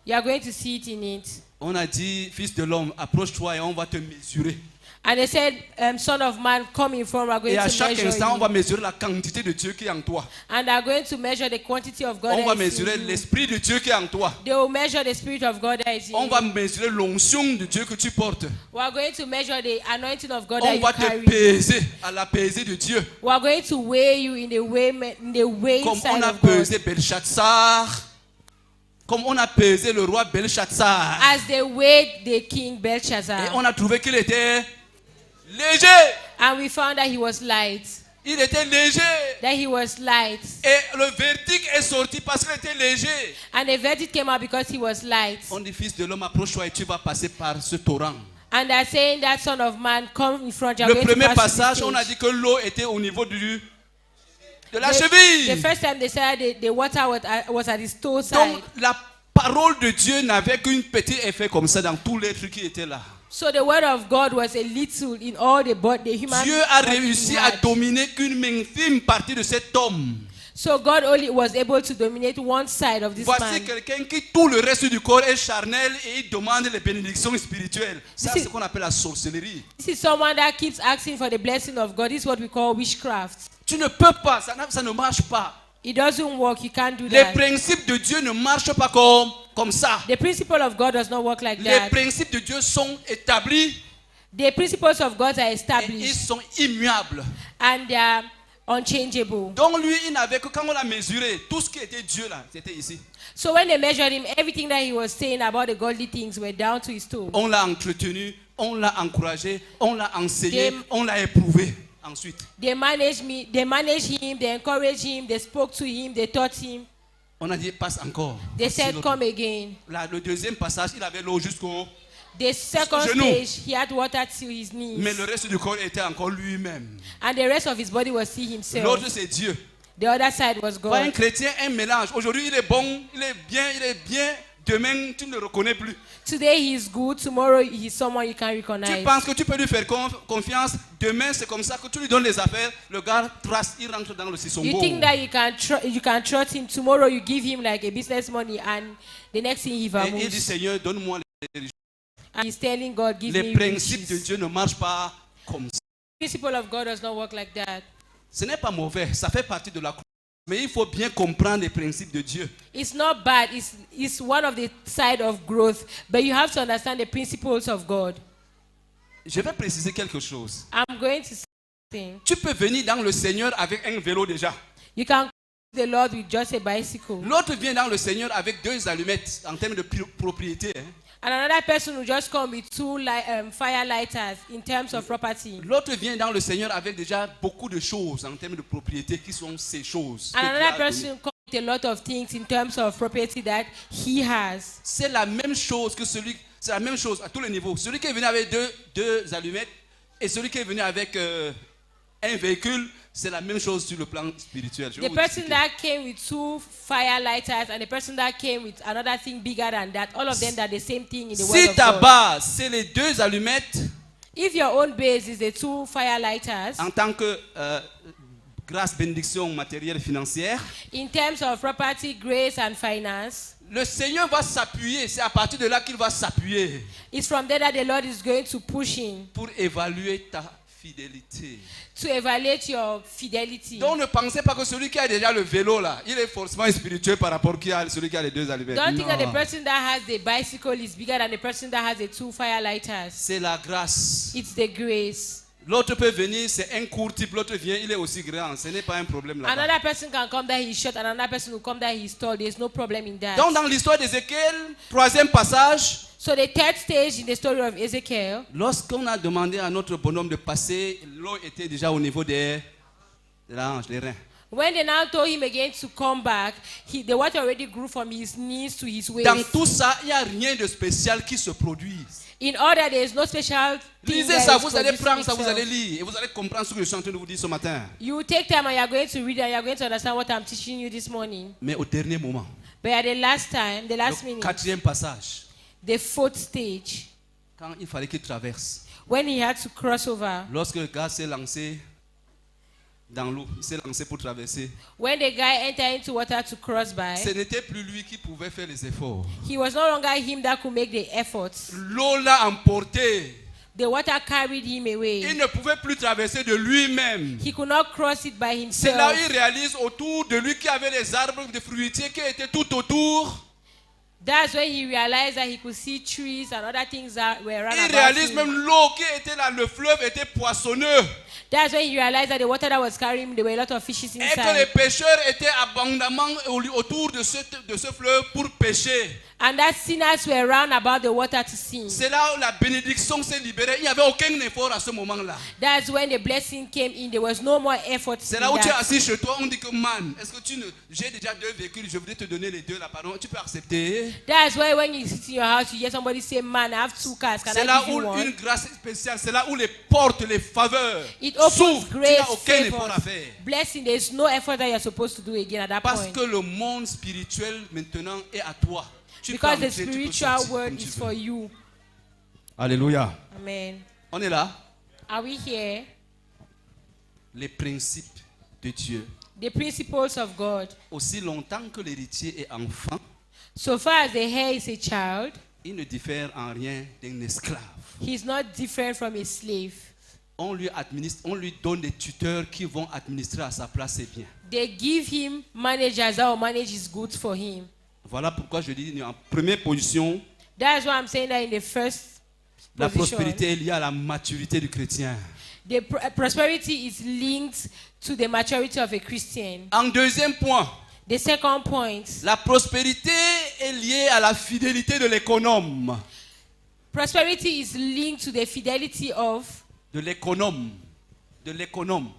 Speaker 2: you are going to see it in it.
Speaker 1: On a dit, fils de l'homme, approche-toi et on va te mesurer.
Speaker 2: And they said, son of man, come in front, we are going
Speaker 1: Et à
Speaker 2: to
Speaker 1: chaque
Speaker 2: measure
Speaker 1: instant, on
Speaker 2: you.
Speaker 1: va mesurer la quantité de Dieu qui est en toi.
Speaker 2: And they are going to measure the quantity of God
Speaker 1: On va
Speaker 2: that is in
Speaker 1: mesurer
Speaker 2: you.
Speaker 1: l'esprit de Dieu qui est en toi.
Speaker 2: They will measure the spirit of God that is in
Speaker 1: On
Speaker 2: you.
Speaker 1: va mesurer l'onction de Dieu que tu portes.
Speaker 2: We are going to measure the anointing of God
Speaker 1: On
Speaker 2: that you
Speaker 1: va te
Speaker 2: carry.
Speaker 1: peser à la pesée de Dieu.
Speaker 2: We are going to weigh you in the weight
Speaker 1: Comme
Speaker 2: side
Speaker 1: on a
Speaker 2: of God.
Speaker 1: pesé Belshazzar. Comme on a pesé le roi Belshazzar.
Speaker 2: As they weighed the king
Speaker 1: Et
Speaker 2: Belshazzar.
Speaker 1: on a trouvé qu'il était léger.
Speaker 2: And we found that he was light.
Speaker 1: Il était léger.
Speaker 2: That he was light.
Speaker 1: Et le verdict est sorti parce qu'il était léger.
Speaker 2: And the verdict came out because he was light.
Speaker 1: On dit, fils de l'homme, approche-toi et tu vas passer par ce torrent.
Speaker 2: And they're saying that son of man, come in front. You are
Speaker 1: Le
Speaker 2: going to
Speaker 1: premier
Speaker 2: pass through
Speaker 1: passage,
Speaker 2: the
Speaker 1: on a
Speaker 2: stage.
Speaker 1: dit que l'eau était au niveau de la
Speaker 2: The
Speaker 1: cheville.
Speaker 2: first time they said the water was at his toe side.
Speaker 1: Donc la parole de Dieu n'avait qu'un petit effet comme ça dans tous les trucs qui étaient là.
Speaker 2: So the word of God was a little in all the human.
Speaker 1: Dieu a
Speaker 2: body
Speaker 1: réussi
Speaker 2: he
Speaker 1: à
Speaker 2: had.
Speaker 1: dominer qu'une infime partie de cet homme.
Speaker 2: So God only was able to dominate one side of this
Speaker 1: Voici
Speaker 2: man.
Speaker 1: quelqu'un qui tout le reste du corps est charnel et il demande les bénédictions spirituelles. Ça,
Speaker 2: This
Speaker 1: c'est ce qu'on appelle la sorcellerie.
Speaker 2: This is someone that keeps asking for the blessing of God. This is what we call witchcraft.
Speaker 1: Tu ne peux pas, ça ne marche pas.
Speaker 2: It doesn't work. You can't do
Speaker 1: Les
Speaker 2: that.
Speaker 1: principes de Dieu ne marchent pas comme ça.
Speaker 2: The principle of God does not work like
Speaker 1: Les
Speaker 2: that.
Speaker 1: principes de Dieu sont établis
Speaker 2: The principles of God are
Speaker 1: et ils
Speaker 2: established
Speaker 1: sont immuables.
Speaker 2: and they are unchangeable.
Speaker 1: Donc lui, il n'avait que quand on l'a mesuré, tout ce qui était Dieu là, c'était ici.
Speaker 2: So when they measured him, everything that he was saying about the godly things were down to his toe.
Speaker 1: On l'a entretenu, on l'a encouragé, on l'a enseigné,
Speaker 2: Des-
Speaker 1: on l'a éprouvé. Ensuite,
Speaker 2: They managed him, they encouraged him, they spoke to him, they taught him.
Speaker 1: on a dit passe encore.
Speaker 2: They
Speaker 1: Voici
Speaker 2: said,
Speaker 1: l'autre.
Speaker 2: come again.
Speaker 1: Là, le deuxième passage, il avait l'eau jusqu'au
Speaker 2: The second
Speaker 1: genou.
Speaker 2: stage, he had water till his knees.
Speaker 1: Mais le reste du corps était encore lui-même.
Speaker 2: And the rest of his body was still himself.
Speaker 1: L'autre, c'est Dieu.
Speaker 2: The other side was
Speaker 1: Voilà un
Speaker 2: God.
Speaker 1: chrétien, un mélange. Aujourd'hui, il est bon, il est bien. Demain, tu ne le reconnais plus.
Speaker 2: Today he is good, tomorrow he is someone you can
Speaker 1: Tu
Speaker 2: recognize.
Speaker 1: penses que tu peux lui faire confiance. Demain, c'est comme ça que tu lui donnes les affaires. Le gars trace, il rentre dans le
Speaker 2: You
Speaker 1: sissongo.
Speaker 2: think that you can trust him. Tomorrow you give him like a business money, and the next thing he
Speaker 1: Et il dit,
Speaker 2: vamoose.
Speaker 1: Seigneur, donne-moi
Speaker 2: And he's telling God, give
Speaker 1: les
Speaker 2: me
Speaker 1: principes de
Speaker 2: riches.
Speaker 1: Dieu ne marchent pas comme ça.
Speaker 2: The principle of God does not work like that.
Speaker 1: Ce n'est pas mauvais, ça fait partie de la croix. Mais il faut bien comprendre les principes de Dieu.
Speaker 2: It's not bad. It's one of the side of growth, but you have to understand the principles of God.
Speaker 1: Je vais préciser quelque chose.
Speaker 2: I'm going to say something.
Speaker 1: Tu peux venir dans le Seigneur avec un vélo déjà.
Speaker 2: You can come to the Lord with just a bicycle,
Speaker 1: L'autre vient dans le Seigneur avec 2 allumettes en termes de propriété. Hein.
Speaker 2: and another person will just come with 2 fire lighters in terms of property.
Speaker 1: L'autre vient dans le Seigneur avec déjà beaucoup de choses en termes de propriété qui sont ces choses. que
Speaker 2: And
Speaker 1: Dieu
Speaker 2: another
Speaker 1: a données.
Speaker 2: person comes with a lot of things in terms of property that he has.
Speaker 1: C'est la même chose que c'est la même chose à tous les niveaux. Celui qui est venu avec deux allumettes et celui qui est venu avec un véhicule, c'est la même chose sur le plan spirituel. Je vais
Speaker 2: The
Speaker 1: vous
Speaker 2: person
Speaker 1: expliquer.
Speaker 2: that came with 2 fire lighters and the person that came with another thing bigger than that, all of them are the same thing in the word
Speaker 1: Si
Speaker 2: of
Speaker 1: ta
Speaker 2: God.
Speaker 1: base, c'est les 2 allumettes
Speaker 2: If your own base is the 2 fire lighters,
Speaker 1: en tant que grâce, bénédiction matérielle financière,
Speaker 2: in terms of property, grace, and finance,
Speaker 1: le Seigneur va s'appuyer. C'est à partir de là qu'il va s'appuyer
Speaker 2: it's from there that the Lord is going to push in
Speaker 1: pour évaluer ta fidélité.
Speaker 2: to evaluate your fidelity.
Speaker 1: Donc ne pensez pas que celui qui a déjà le vélo là, il est forcément spirituel par rapport à celui qui a les 2 allumettes.
Speaker 2: Don't think that the
Speaker 1: Non.
Speaker 2: person that has the bicycle is bigger than the person that has the 2 fire lighters.
Speaker 1: C'est la grâce.
Speaker 2: It's the grace.
Speaker 1: L'autre peut venir, c'est un court type, l'autre vient, il est aussi grand. Ce n'est pas un problème là.
Speaker 2: Another person can come that he's short, and another person will come that he's tall. There's no problem in that.
Speaker 1: Donc dans l'histoire d'Ézéchiel, 3e passage,
Speaker 2: So the third stage in the story of Ezekiel,
Speaker 1: lorsqu'on a demandé à notre bonhomme de passer, l'eau était déjà au niveau de la hanche, des reins.
Speaker 2: when they now told him again to come back, the water already grew from his knees to his waist.
Speaker 1: Dans tout ça, il n'y a rien de spécial qui se produit.
Speaker 2: In order, there is no special thing.
Speaker 1: Lisez
Speaker 2: that
Speaker 1: ça,
Speaker 2: is
Speaker 1: vous allez
Speaker 2: produced
Speaker 1: prendre ça, vous
Speaker 2: itself.
Speaker 1: allez lire et vous allez comprendre ce que je suis en train de vous dire ce matin.
Speaker 2: You will take time and you are going to read and you are going to understand what I'm teaching you this morning.
Speaker 1: Mais au dernier moment,
Speaker 2: But at the last time, the last
Speaker 1: le
Speaker 2: minute,
Speaker 1: 4e passage,
Speaker 2: the 4th stage,
Speaker 1: quand il fallait qu'il traverse,
Speaker 2: when he had to cross over,
Speaker 1: lorsque le gars s'est lancé dans l'eau, il s'est lancé pour traverser,
Speaker 2: when the guy entered into water to cross by,
Speaker 1: ce n'était plus lui qui pouvait faire les efforts.
Speaker 2: he was no longer him that could make the efforts.
Speaker 1: L'eau l'a emporté.
Speaker 2: The water carried him
Speaker 1: Il
Speaker 2: away.
Speaker 1: ne pouvait plus traverser de lui-même.
Speaker 2: He could not cross it by
Speaker 1: C'est là où
Speaker 2: himself.
Speaker 1: il réalise autour de lui qu'il y avait des arbres de fruitiers qui étaient tout autour.
Speaker 2: That's when he realized that he could see trees and other things that were around
Speaker 1: Il
Speaker 2: about
Speaker 1: réalise
Speaker 2: him.
Speaker 1: même l'eau qui était là, le fleuve était poissonneux.
Speaker 2: That's when he realized that the water that was carrying him, there were a lot of fishes
Speaker 1: Et que les
Speaker 2: inside.
Speaker 1: pêcheurs étaient abondamment autour de ce fleuve pour pêcher.
Speaker 2: And that sinners were round about the water to sin.
Speaker 1: C'est là où la bénédiction s'est libérée. Il n'y avait aucun effort à ce moment-là.
Speaker 2: That's when the blessing came in. There was no more effort.
Speaker 1: C'est
Speaker 2: in
Speaker 1: là où tu es
Speaker 2: that.
Speaker 1: assis chez toi, on dit que man, est-ce que j'ai déjà 2 véhicules, je voudrais te donner les 2 là, pardon, tu peux accepter.
Speaker 2: That's why when you sit in your house, you hear somebody say, "Man, I have 2 cars. Can
Speaker 1: C'est
Speaker 2: I
Speaker 1: là
Speaker 2: give
Speaker 1: où
Speaker 2: you one?"
Speaker 1: une grâce spéciale, c'est là où les portes, les faveurs
Speaker 2: It opens
Speaker 1: s'ouvrent. Tu
Speaker 2: grace,
Speaker 1: n'as aucun effort à
Speaker 2: favors,
Speaker 1: faire.
Speaker 2: blessing. There's no effort that you're supposed to do again at that
Speaker 1: Parce
Speaker 2: point.
Speaker 1: que le monde spirituel maintenant est à toi. Tu peux
Speaker 2: Because the
Speaker 1: entrer, tu peux
Speaker 2: spiritual
Speaker 1: sortir
Speaker 2: world
Speaker 1: comme tu
Speaker 2: is
Speaker 1: veux.
Speaker 2: for you.
Speaker 1: Alléluia.
Speaker 2: Amen.
Speaker 1: On est là.
Speaker 2: Are we here?
Speaker 1: Les principes de Dieu.
Speaker 2: The principles of God.
Speaker 1: Aussi longtemps que l'héritier est enfant,
Speaker 2: So far as the heir is a child,
Speaker 1: il ne diffère en rien d'un esclave.
Speaker 2: he's not different from a slave.
Speaker 1: On lui donne des tuteurs qui vont administrer à sa place ses biens.
Speaker 2: They give him managers that will manage his goods for him.
Speaker 1: Voilà pourquoi je dis en première position,
Speaker 2: That's why I'm saying that in the first
Speaker 1: la
Speaker 2: position,
Speaker 1: prospérité est liée à la maturité du chrétien.
Speaker 2: the prosperity is linked to the maturity of a Christian.
Speaker 1: En deuxième point,
Speaker 2: The second point,
Speaker 1: la prospérité est liée à la fidélité de l'économe.
Speaker 2: prosperity is linked to the fidelity of
Speaker 1: De l'économe. De l'économe.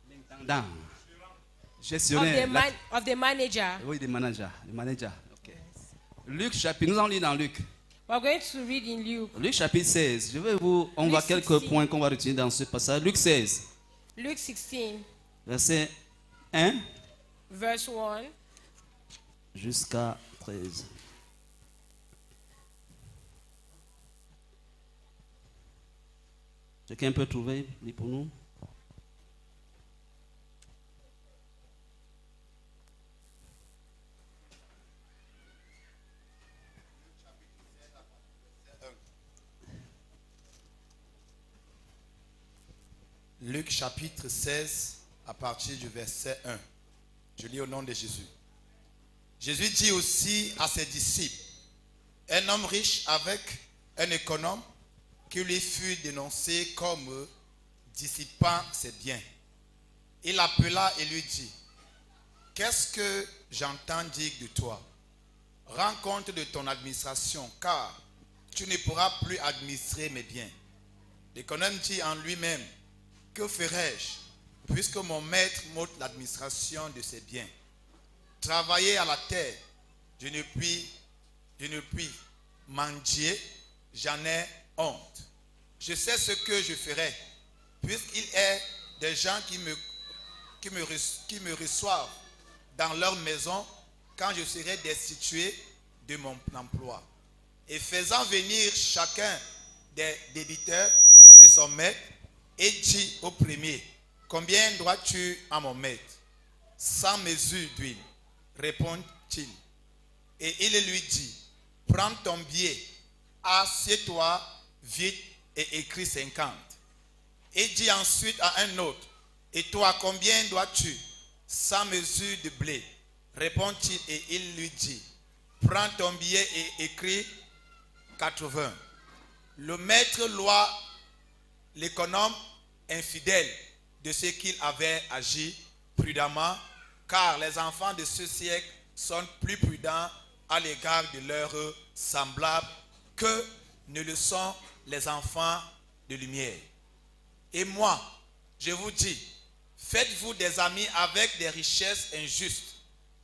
Speaker 1: L'intendant. Gestionnaire.
Speaker 2: of the manager.
Speaker 1: Oui, des managers. Les managers. Ok. Luc chapitre, nous en lisons dans Luc.
Speaker 2: We're going to read in Luke.
Speaker 1: Luc chapitre 16. On
Speaker 2: Luc
Speaker 1: voit quelques
Speaker 2: 16.
Speaker 1: points qu'on va retenir dans ce passage. Luc 16,
Speaker 2: Luke 16,
Speaker 1: verset 1
Speaker 2: verse 1.
Speaker 1: jusqu'à 13. Quelqu'un peut trouver, lis pour nous.
Speaker 3: Luc chapitre 16 à partir du verset 1. Je lis au nom de Jésus. Jésus dit aussi à ses disciples, un homme riche avec un économe qui lui fut dénoncé comme dissipant ses biens. Il l'appela et lui dit, qu'est-ce que j'entends dire de toi? Rends compte de ton administration, car tu ne pourras plus administrer mes biens. L'économe dit en lui-même, que ferai-je, puisque mon maître m'ôte l'administration de ses biens? Travailler à la terre, je ne puis mendier, j'en ai honte. Je sais ce que je ferai, puisqu'il y a des gens qui me reçoivent dans leur maison quand je serai destitué de mon emploi. Et faisant venir chacun des débiteurs de son maître, et dit au premier, combien dois-tu à mon maître? 100 mesures d'huile, répond-il. Et il lui dit, prends ton billet, assieds-toi vite et écris 50. Et dit ensuite à un autre, et toi combien dois-tu? 100 mesures de blé, répond-il. Et il lui dit, prends ton billet et écris 80. Le maître loua l'économe infidèle de ce qu'il avait agi prudemment, car les enfants de ce siècle sont plus prudents à l'égard de leurs semblables que ne le sont les enfants de lumière. Et moi, je vous dis, faites-vous des amis avec des richesses injustes,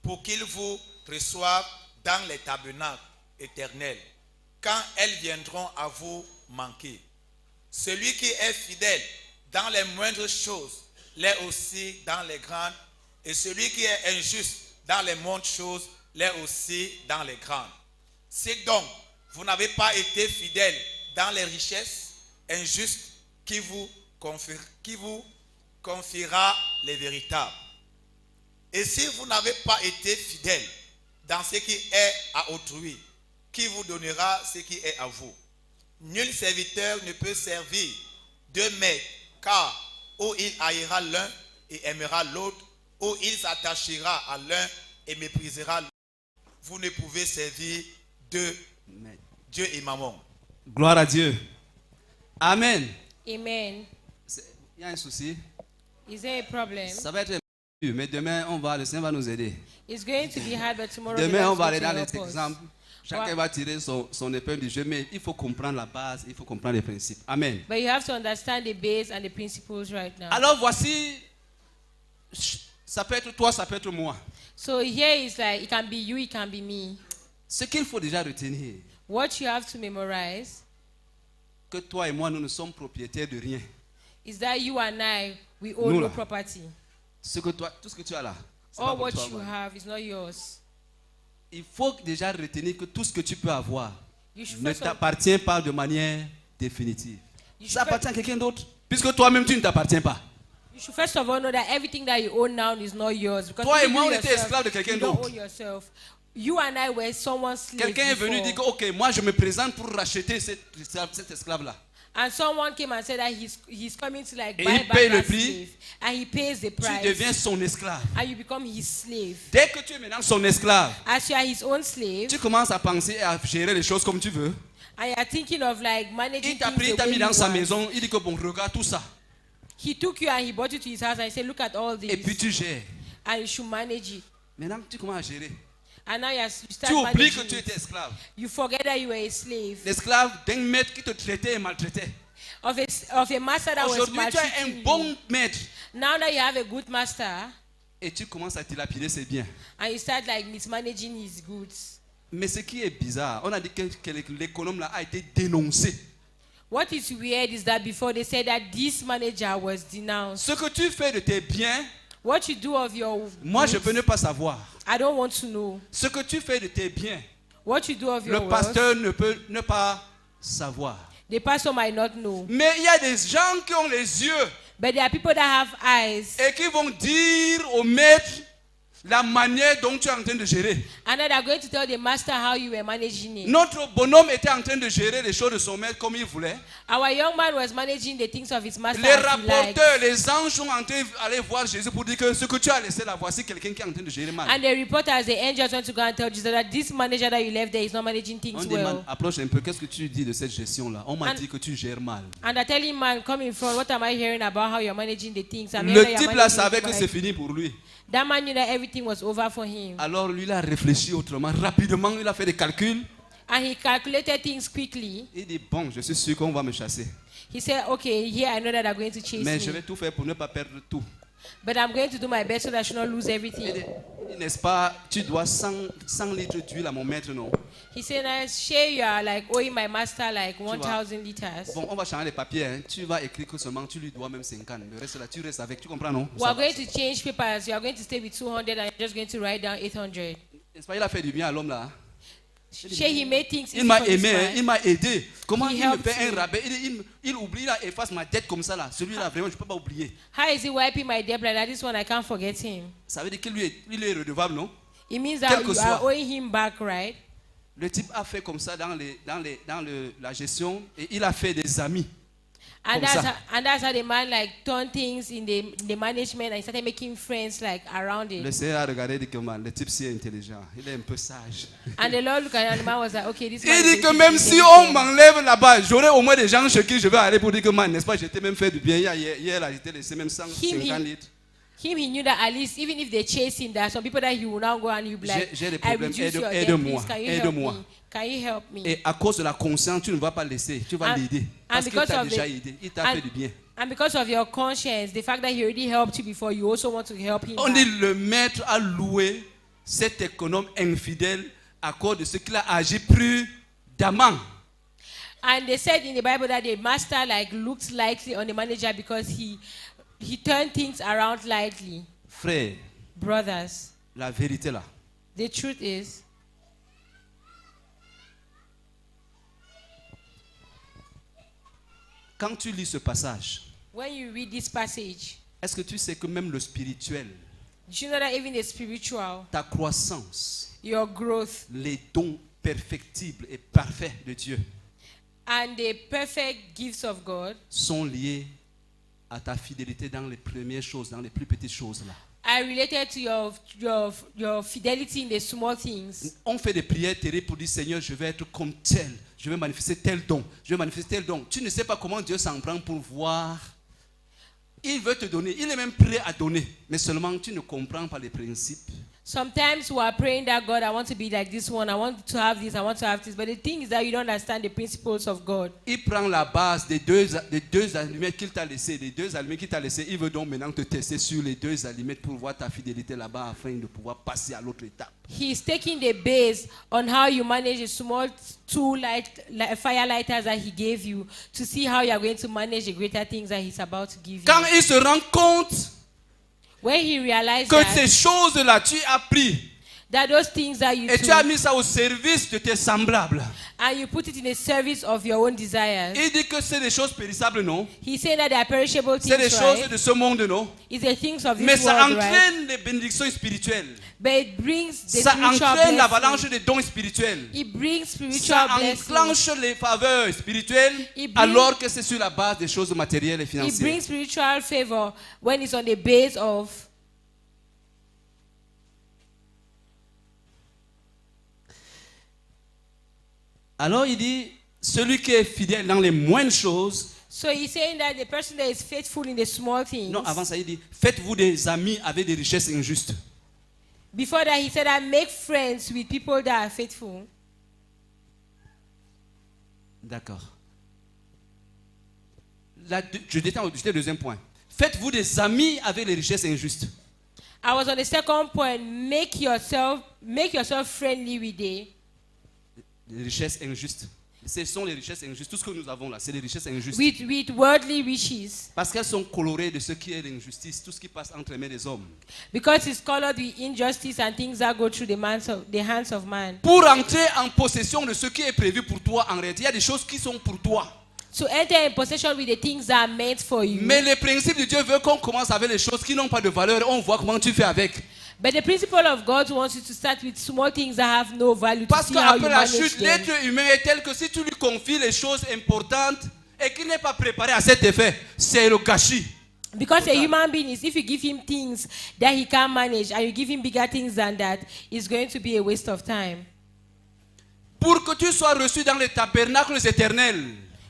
Speaker 3: pour qu'ils vous reçoivent dans les tabernacles éternels, quand elles viendront à vous manquer. Celui qui est fidèle dans les moindres choses l'est aussi dans les grandes, et celui qui est injuste dans les moindres choses l'est aussi dans les grandes. Si donc vous n'avez pas été fidèle dans les richesses injustes, qui vous confiera les véritables? Et si vous n'avez pas été fidèle dans ce qui est à autrui, qui vous donnera ce qui est à vous? Nul serviteur ne peut servir deux maîtres, car ou il haïra l'un et aimera l'autre, ou il s'attachera à l'un et méprisera l'autre. Vous ne pouvez servir deux, Dieu et Mammon.
Speaker 1: Gloire à Dieu. Amen.
Speaker 2: Amen.
Speaker 1: Il y a un souci.
Speaker 2: Is there a problem?
Speaker 1: Ça va être dur, mais demain, le Seigneur va nous aider.
Speaker 2: It's going to be hard, but tomorrow
Speaker 1: Demain, on
Speaker 2: the
Speaker 1: va
Speaker 2: Lord
Speaker 1: aller
Speaker 2: is
Speaker 1: dans
Speaker 2: going
Speaker 1: les
Speaker 2: to help us.
Speaker 1: exemples. Chacun va tirer son épingle du jeu, mais il faut comprendre la base, il faut comprendre les principes. Amen.
Speaker 2: But you have to understand the base and the principles right now.
Speaker 1: Alors voici, ça peut être toi, ça peut être moi.
Speaker 2: So here is like, it can be you, it can be me.
Speaker 1: Ce qu'il faut déjà retenir,
Speaker 2: What you have to memorize
Speaker 1: que toi et moi, nous ne sommes propriétaires de rien.
Speaker 2: is that you and I, we own
Speaker 1: Nous,
Speaker 2: no
Speaker 1: là.
Speaker 2: property.
Speaker 1: Tout ce que tu as là, c'est pas
Speaker 2: All
Speaker 1: pour
Speaker 2: what
Speaker 1: toi,
Speaker 2: you
Speaker 1: moi.
Speaker 2: have is not yours.
Speaker 1: Il faut déjà retenir que tout ce que tu peux avoir
Speaker 2: You should
Speaker 1: ne
Speaker 2: first of-
Speaker 1: t'appartient pas de manière définitive.
Speaker 2: You
Speaker 1: Ça
Speaker 2: should
Speaker 1: appartient à quelqu'un d'autre, puisque toi-même, tu ne t'appartiens pas.
Speaker 2: You should first of all know that everything that you own now is not yours. Because
Speaker 1: Toi et
Speaker 2: you
Speaker 1: moi, on
Speaker 2: yourself,
Speaker 1: était esclaves de quelqu'un
Speaker 2: you don't
Speaker 1: d'autre.
Speaker 2: own yourself. You and I were someone's slave
Speaker 1: Quelqu'un est venu
Speaker 2: before.
Speaker 1: dire que, ok, moi je me présente pour racheter cet esclave-là.
Speaker 2: And someone came and said that he's coming to like
Speaker 1: Et
Speaker 2: buy
Speaker 1: il
Speaker 2: back
Speaker 1: paye le
Speaker 2: that
Speaker 1: prix.
Speaker 2: slave. And he pays the
Speaker 1: Tu
Speaker 2: price.
Speaker 1: deviens son esclave.
Speaker 2: And you become his slave.
Speaker 1: Dès que tu es maintenant son esclave,
Speaker 2: As you are his own slave,
Speaker 1: tu commences à penser et à gérer les choses comme tu veux.
Speaker 2: and you are thinking of like managing
Speaker 1: Il t'a
Speaker 2: things
Speaker 1: pris, il
Speaker 2: the
Speaker 1: t'a
Speaker 2: way
Speaker 1: mis
Speaker 2: you
Speaker 1: dans sa
Speaker 2: want.
Speaker 1: maison, il dit que bon, regarde tout ça.
Speaker 2: He took you and he brought you to his house and he said, look at all this.
Speaker 1: Et puis tu gères.
Speaker 2: And you should manage it.
Speaker 1: Maintenant, tu commences à gérer.
Speaker 2: And now you start
Speaker 1: Tu oublies que
Speaker 2: managing
Speaker 1: tu
Speaker 2: it.
Speaker 1: étais esclave.
Speaker 2: You forget that you were a slave.
Speaker 1: L'esclave d'un maître qui te traitait et maltraitait.
Speaker 2: Of a master that was
Speaker 1: Aujourd'hui, tu as un
Speaker 2: maltreating
Speaker 1: bon
Speaker 2: you.
Speaker 1: maître.
Speaker 2: Now that you have a good master
Speaker 1: Et tu commences à dilapider ses biens.
Speaker 2: and you start like mismanaging his goods.
Speaker 1: Mais ce qui est bizarre, on a dit que l'économe là a été dénoncé.
Speaker 2: What is weird is that before they said that this manager was denounced.
Speaker 1: Ce que tu fais de tes biens,
Speaker 2: What you do of your
Speaker 1: moi je
Speaker 2: goods,
Speaker 1: peux ne pas savoir.
Speaker 2: I don't want to know.
Speaker 1: Ce que tu fais de tes biens,
Speaker 2: What you do of your
Speaker 1: le
Speaker 2: wealth,
Speaker 1: pasteur ne peut ne pas savoir.
Speaker 2: the pastor might not know.
Speaker 1: Mais il y a des gens qui ont les yeux
Speaker 2: But there are people that have eyes
Speaker 1: et qui vont dire au maître la manière dont tu es en train de gérer.
Speaker 2: and that are going to tell the master how you were managing it.
Speaker 1: Notre bonhomme était en train de gérer les choses de son maître comme il voulait.
Speaker 2: Our young man was managing the things of his master
Speaker 1: Les
Speaker 2: as he liked.
Speaker 1: rapporteurs, les anges sont en train d'aller voir Jésus pour dire que ce que tu as laissé là, voici quelqu'un qui est en train de gérer mal.
Speaker 2: And the reporters, the angels went to go and tell Jesus that this manager that you left there is not managing
Speaker 1: On
Speaker 2: things
Speaker 1: dit, man,
Speaker 2: well.
Speaker 1: approche un peu, qu'est-ce que tu dis de cette gestion-là? On m'a
Speaker 2: And-
Speaker 1: dit que tu gères mal.
Speaker 2: And they're telling man, come in front, what am I hearing about how you're managing the things? I'm
Speaker 1: Le
Speaker 2: hearing that
Speaker 1: type
Speaker 2: you're
Speaker 1: là
Speaker 2: managing
Speaker 1: savait
Speaker 2: it
Speaker 1: que
Speaker 2: right.
Speaker 1: c'est fini pour lui.
Speaker 2: That man knew that everything was over for him.
Speaker 1: Alors lui, il a réfléchi autrement. Rapidement, il a fait des calculs.
Speaker 2: And he calculated things quickly.
Speaker 1: Il dit, bon, je suis sûr qu'on va me chasser.
Speaker 2: He said, okay, here I know that they're going to chase
Speaker 1: Mais je
Speaker 2: me.
Speaker 1: vais tout faire pour ne pas perdre tout.
Speaker 2: But I'm going to do my best so that I should not lose
Speaker 1: Il
Speaker 2: everything.
Speaker 1: dit, n'est-ce pas, tu dois 100 litres d'huile à mon maître, non?
Speaker 2: He said, share you are like owing my master like 1,000 liters.
Speaker 1: Bon, on va changer les papiers. Hein. Tu vas écrire que seulement tu lui dois même 50. Le reste là, tu restes avec. Tu comprends, non?
Speaker 2: We are going to change papers. You are going to stay with 200 and you're just going to write down 800.
Speaker 1: N'est-ce pas, il a fait du bien à l'homme là.
Speaker 2: Share, he made things
Speaker 1: Il
Speaker 2: easy
Speaker 1: m'a
Speaker 2: for this
Speaker 1: aimé, hein,
Speaker 2: man.
Speaker 1: il m'a aidé. Comment
Speaker 2: He
Speaker 1: il me
Speaker 2: helped
Speaker 1: fait un
Speaker 2: me.
Speaker 1: rabais? Il oublie, il efface ma dette comme ça là. Celui-là, vraiment, je ne peux pas oublier.
Speaker 2: How is he wiping my debt like that? This one, I can't forget him.
Speaker 1: Ça veut dire qu'il il est redevable, non?
Speaker 2: It means
Speaker 1: Quel
Speaker 2: that
Speaker 1: que
Speaker 2: you
Speaker 1: soit.
Speaker 2: are owing him back, right?
Speaker 1: Le type a fait comme ça dans la gestion et il a fait des amis.
Speaker 2: And
Speaker 1: Comme ça.
Speaker 2: that's how the man like turned things in the management and he started making friends like around
Speaker 1: Le
Speaker 2: it.
Speaker 1: Seigneur a regardé et dit que man, le type si intelligent, il est un peu sage.
Speaker 2: And the Lord looked at him and the man was like, okay, this man
Speaker 1: Il
Speaker 2: is
Speaker 1: dit que
Speaker 2: going to
Speaker 1: même
Speaker 2: be
Speaker 1: si
Speaker 2: intelligent.
Speaker 1: on m'enlève là-bas, j'aurai au moins des gens chez qui je vais aller pour dire que man, n'est-ce pas, j'étais même fait du bien. Hier là, j'étais laissé même 150 litres.
Speaker 2: He knew that at least even if they chase him, there are some people that he will now go and he'll be like,
Speaker 1: J'ai des
Speaker 2: I
Speaker 1: problèmes,
Speaker 2: reduce your debt,
Speaker 1: aide-moi,
Speaker 2: please, can you help
Speaker 1: aide-moi.
Speaker 2: me? Can you help me?
Speaker 1: Et à cause de la conscience, tu ne vas pas laisser, tu vas
Speaker 2: And-
Speaker 1: l'aider.
Speaker 2: and
Speaker 1: Parce qu'il
Speaker 2: because
Speaker 1: t'a
Speaker 2: of
Speaker 1: déjà
Speaker 2: the-
Speaker 1: aidé, il t'a
Speaker 2: and-
Speaker 1: fait du bien.
Speaker 2: And because of your conscience, the fact that he already helped you before, you also want to help him.
Speaker 1: On
Speaker 2: back.
Speaker 1: dit le maître a loué cet économe infidèle à cause de ce qu'il a agi prudemment.
Speaker 2: And they said in the Bible that the master like looked lightly on the manager because he turned things around lightly.
Speaker 1: Frère,
Speaker 2: Brothers,
Speaker 1: la vérité là,
Speaker 2: the truth is,
Speaker 1: quand tu lis ce passage,
Speaker 2: when you read this passage,
Speaker 1: est-ce que tu sais que même le spirituel,
Speaker 2: do you know that even the spiritual,
Speaker 1: ta croissance,
Speaker 2: your growth,
Speaker 1: les dons perfectibles et parfaits de Dieu
Speaker 2: and the perfect gifts of God
Speaker 1: sont liés à ta fidélité dans les premières choses, dans les plus petites choses là.
Speaker 2: are related to your fidelity in the small things.
Speaker 1: On fait des prières terribles pour dire Seigneur, je vais être comme tel, je vais manifester tel don, je vais manifester tel don. Tu ne sais pas comment Dieu s'en prend pour voir. Il veut te donner, il est même prêt à donner, mais seulement tu ne comprends pas les principes.
Speaker 2: Sometimes we are praying that God, I want to be like this one, I want to have this, I want to have this. But the thing is that you don't understand the principles of God.
Speaker 1: Il prend la base des deux allumettes qu'il t'a laissées, les deux allumettes qu'il t'a laissées. Il veut donc maintenant te tester sur les deux allumettes pour voir ta fidélité là-bas afin de pouvoir passer à l'autre étape.
Speaker 2: He's taking the base on how you manage the small fire lighters that he gave you to see how you are going to manage the greater things that he's about to give
Speaker 1: Quand
Speaker 2: you.
Speaker 1: il se rend compte
Speaker 2: When he realized
Speaker 1: que
Speaker 2: that,
Speaker 1: ces choses-là, tu as pris
Speaker 2: that those things that you
Speaker 1: et tu as
Speaker 2: took
Speaker 1: mis ça au service de tes semblables.
Speaker 2: and you put it in the service of your own desires.
Speaker 1: Il dit que c'est des choses périssables, non?
Speaker 2: He's saying that they are perishable
Speaker 1: C'est des
Speaker 2: things,
Speaker 1: choses
Speaker 2: right?
Speaker 1: de ce monde, non?
Speaker 2: It's the things of
Speaker 1: Mais
Speaker 2: this
Speaker 1: ça
Speaker 2: world, right?
Speaker 1: entraîne les bénédictions spirituelles.
Speaker 2: But it brings the
Speaker 1: Ça
Speaker 2: spiritual
Speaker 1: entraîne
Speaker 2: blessing.
Speaker 1: l'avalanche des dons spirituels.
Speaker 2: It brings spiritual
Speaker 1: Ça
Speaker 2: blessing.
Speaker 1: enclenche les faveurs spirituelles
Speaker 2: It brings-
Speaker 1: alors que c'est sur la base des choses matérielles et
Speaker 2: It
Speaker 1: financières.
Speaker 2: brings spiritual favor when it's on the base of.
Speaker 1: Alors il dit, celui qui est fidèle dans les moindres choses,
Speaker 2: So he's saying that the person that is faithful in the small things.
Speaker 1: non, avant ça il dit, faites-vous des amis avec des richesses injustes.
Speaker 2: Before that, he said, I make friends with people that are faithful.
Speaker 1: D'accord. J'étais au deuxième point. Faites-vous des amis avec les richesses injustes.
Speaker 2: I was on the second point. Make yourself friendly with
Speaker 1: les richesses injustes. Ce sont les richesses injustes. Tout ce que nous avons là, c'est les richesses injustes.
Speaker 2: with worldly riches,
Speaker 1: Parce qu'elles sont colorées de ce qui est l'injustice, tout ce qui passe entre les mains des hommes.
Speaker 2: because it's colored with injustice and things that go through the hands of man.
Speaker 1: Pour entrer en possession de ce qui est prévu pour toi, en réalité, il y a des choses qui sont pour toi.
Speaker 2: To enter in possession with the things that are meant for you.
Speaker 1: Mais le principe de Dieu veut qu'on commence avec les choses qui n'ont pas de valeur et on voit comment tu fais avec.
Speaker 2: But the principle of God wants you to start with small things that have no value, to
Speaker 1: Parce
Speaker 2: see how you
Speaker 1: qu'après la
Speaker 2: manage
Speaker 1: chute,
Speaker 2: them.
Speaker 1: l'être humain est tel que si tu lui confies les choses importantes et qu'il n'est pas préparé à cet effet, c'est le gâchis.
Speaker 2: Because a human being is, if you give him things that he can't manage and you give him bigger things than that, it's going to be a waste of time.
Speaker 1: Pour que tu sois reçu dans les tabernacles éternels.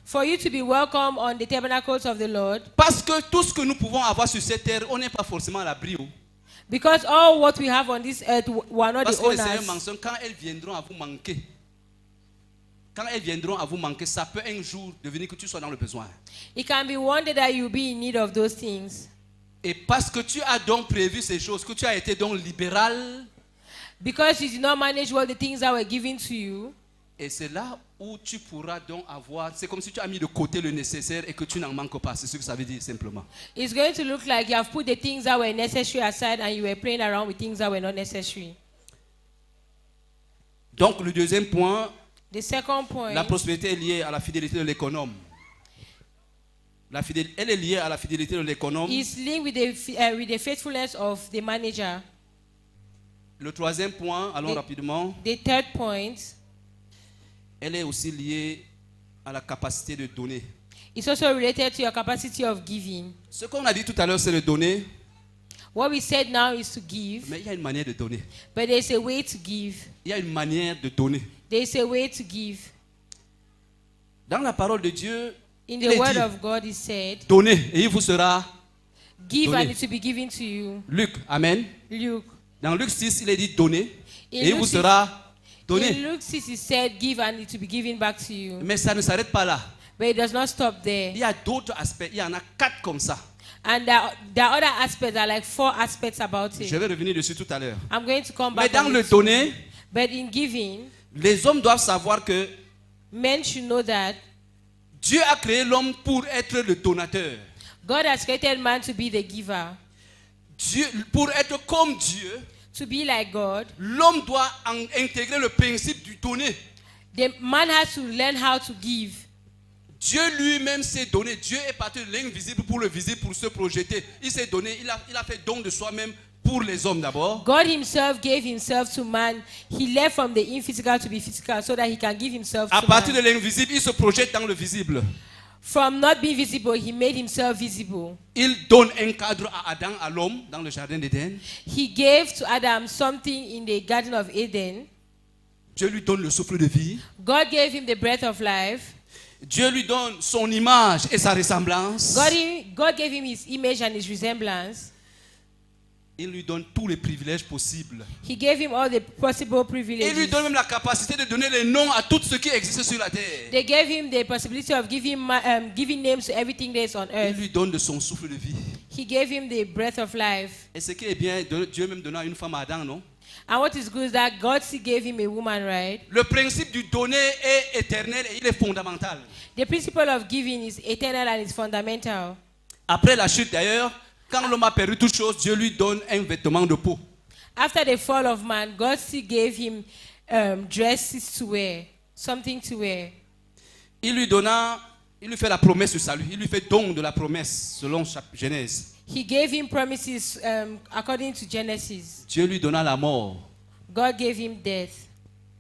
Speaker 2: For you to be welcome on the tabernacles of the Lord,
Speaker 1: Parce que tout ce que nous pouvons avoir sur cette terre, on n'est pas forcément à l'abri.
Speaker 2: because all what we have on this earth, we are not
Speaker 1: Parce
Speaker 2: the
Speaker 1: que le Seigneur
Speaker 2: owners.
Speaker 1: mentionne, quand elles viendront à vous manquer, ça peut un jour devenir que tu sois dans le besoin.
Speaker 2: It can be one day that you'll be in need of those things.
Speaker 1: Et parce que tu as donc prévu ces choses, que tu as été donc libéral,
Speaker 2: Because you did not manage all the things that were given to you,
Speaker 1: et c'est là où tu pourras donc avoir, c'est comme si tu as mis de côté le nécessaire et que tu n'en manques pas, c'est ce que ça veut dire simplement.
Speaker 2: it's going to look like you have put the things that were necessary aside and you were playing around with things that were not necessary.
Speaker 1: Donc le deuxième point,
Speaker 2: The second point,
Speaker 1: la prospérité est liée à la fidélité de l'économe. Elle est liée à la fidélité de l'économe.
Speaker 2: is linked with the faithfulness of the manager.
Speaker 1: Le troisième point, allons
Speaker 2: The-
Speaker 1: rapidement,
Speaker 2: The third point
Speaker 1: elle est aussi liée à la capacité de donner.
Speaker 2: is also related to your capacity of giving.
Speaker 1: Ce qu'on a dit tout à l'heure, c'est de donner,
Speaker 2: What we said now is to give,
Speaker 1: mais il y a une manière de donner.
Speaker 2: but there's a way to give.
Speaker 1: Il y a une manière de donner.
Speaker 2: There's a way to give.
Speaker 1: Dans la parole de Dieu,
Speaker 2: In
Speaker 1: il
Speaker 2: the
Speaker 1: est
Speaker 2: word
Speaker 1: dit,
Speaker 2: of God is said,
Speaker 1: donnez et il vous sera
Speaker 2: give
Speaker 1: donné.
Speaker 2: and it will be given to you.
Speaker 1: Luc. Amen.
Speaker 2: Luke.
Speaker 1: Dans Luc 6, il est dit donnez
Speaker 2: In
Speaker 1: et il
Speaker 2: Luke
Speaker 1: vous
Speaker 2: 6
Speaker 1: sera
Speaker 2: In
Speaker 1: donné.
Speaker 2: Luke 6 it said, give and it will be given back to you.
Speaker 1: Mais ça ne s'arrête pas là.
Speaker 2: But it does not stop there.
Speaker 1: Il y a d'autres aspects. Il y en a 4 comme ça.
Speaker 2: And there are other aspects, there are like 4 aspects about
Speaker 1: Je
Speaker 2: it.
Speaker 1: vais revenir dessus tout à l'heure.
Speaker 2: I'm going to come
Speaker 1: Mais
Speaker 2: back
Speaker 1: dans
Speaker 2: on
Speaker 1: le
Speaker 2: it.
Speaker 1: donner,
Speaker 2: But in giving,
Speaker 1: les hommes doivent savoir que
Speaker 2: men should know that
Speaker 1: Dieu a créé l'homme pour être le donateur.
Speaker 2: God has created man to be the giver.
Speaker 1: Dieu, pour être comme Dieu,
Speaker 2: To be like God,
Speaker 1: l'homme doit intégrer le principe du donner.
Speaker 2: the man has to learn how to give.
Speaker 1: Dieu lui-même s'est donné. Dieu est parti de l'invisible pour le visible, pour se projeter. Il s'est donné, il a fait don de soi-même pour les hommes d'abord.
Speaker 2: God himself gave himself to man. He left from the imphysical to be physical so that he can give himself
Speaker 1: À
Speaker 2: to
Speaker 1: partir de
Speaker 2: man.
Speaker 1: l'invisible, il se projette dans le visible.
Speaker 2: From not being visible, he made himself visible.
Speaker 1: Il donne un cadre à Adam, à l'homme, dans le jardin d'Éden.
Speaker 2: He gave to Adam something in the Garden of Eden.
Speaker 1: Dieu lui donne le souffle de vie.
Speaker 2: God gave him the breath of life.
Speaker 1: Dieu lui donne son image et sa ressemblance.
Speaker 2: God gave him his image and his resemblance.
Speaker 1: Il lui donne tous les privilèges possibles.
Speaker 2: He gave him all the possible
Speaker 1: Il lui
Speaker 2: privileges.
Speaker 1: donne même la capacité de donner les noms à tout ce qui existe sur la terre.
Speaker 2: They gave him the possibility of giving names to everything that is on
Speaker 1: Il
Speaker 2: earth.
Speaker 1: lui donne de son souffle de vie.
Speaker 2: He gave him the breath of life.
Speaker 1: Et ce qui est bien, Dieu même donna à une femme à Adam, non?
Speaker 2: And what is good is that God still gave him a woman, right?
Speaker 1: Le principe du donner est éternel et il est fondamental.
Speaker 2: The principle of giving is eternal and it's fundamental.
Speaker 1: Après la chute d'ailleurs, quand l'homme a perdu toute chose, Dieu lui donne un vêtement de peau.
Speaker 2: After the fall of man, God still gave him dresses to wear, something to wear.
Speaker 1: Il lui fait la promesse du salut. Il lui fait don de la promesse selon Genèse.
Speaker 2: He gave him promises according to Genesis.
Speaker 1: Dieu lui donna la mort
Speaker 2: God gave him death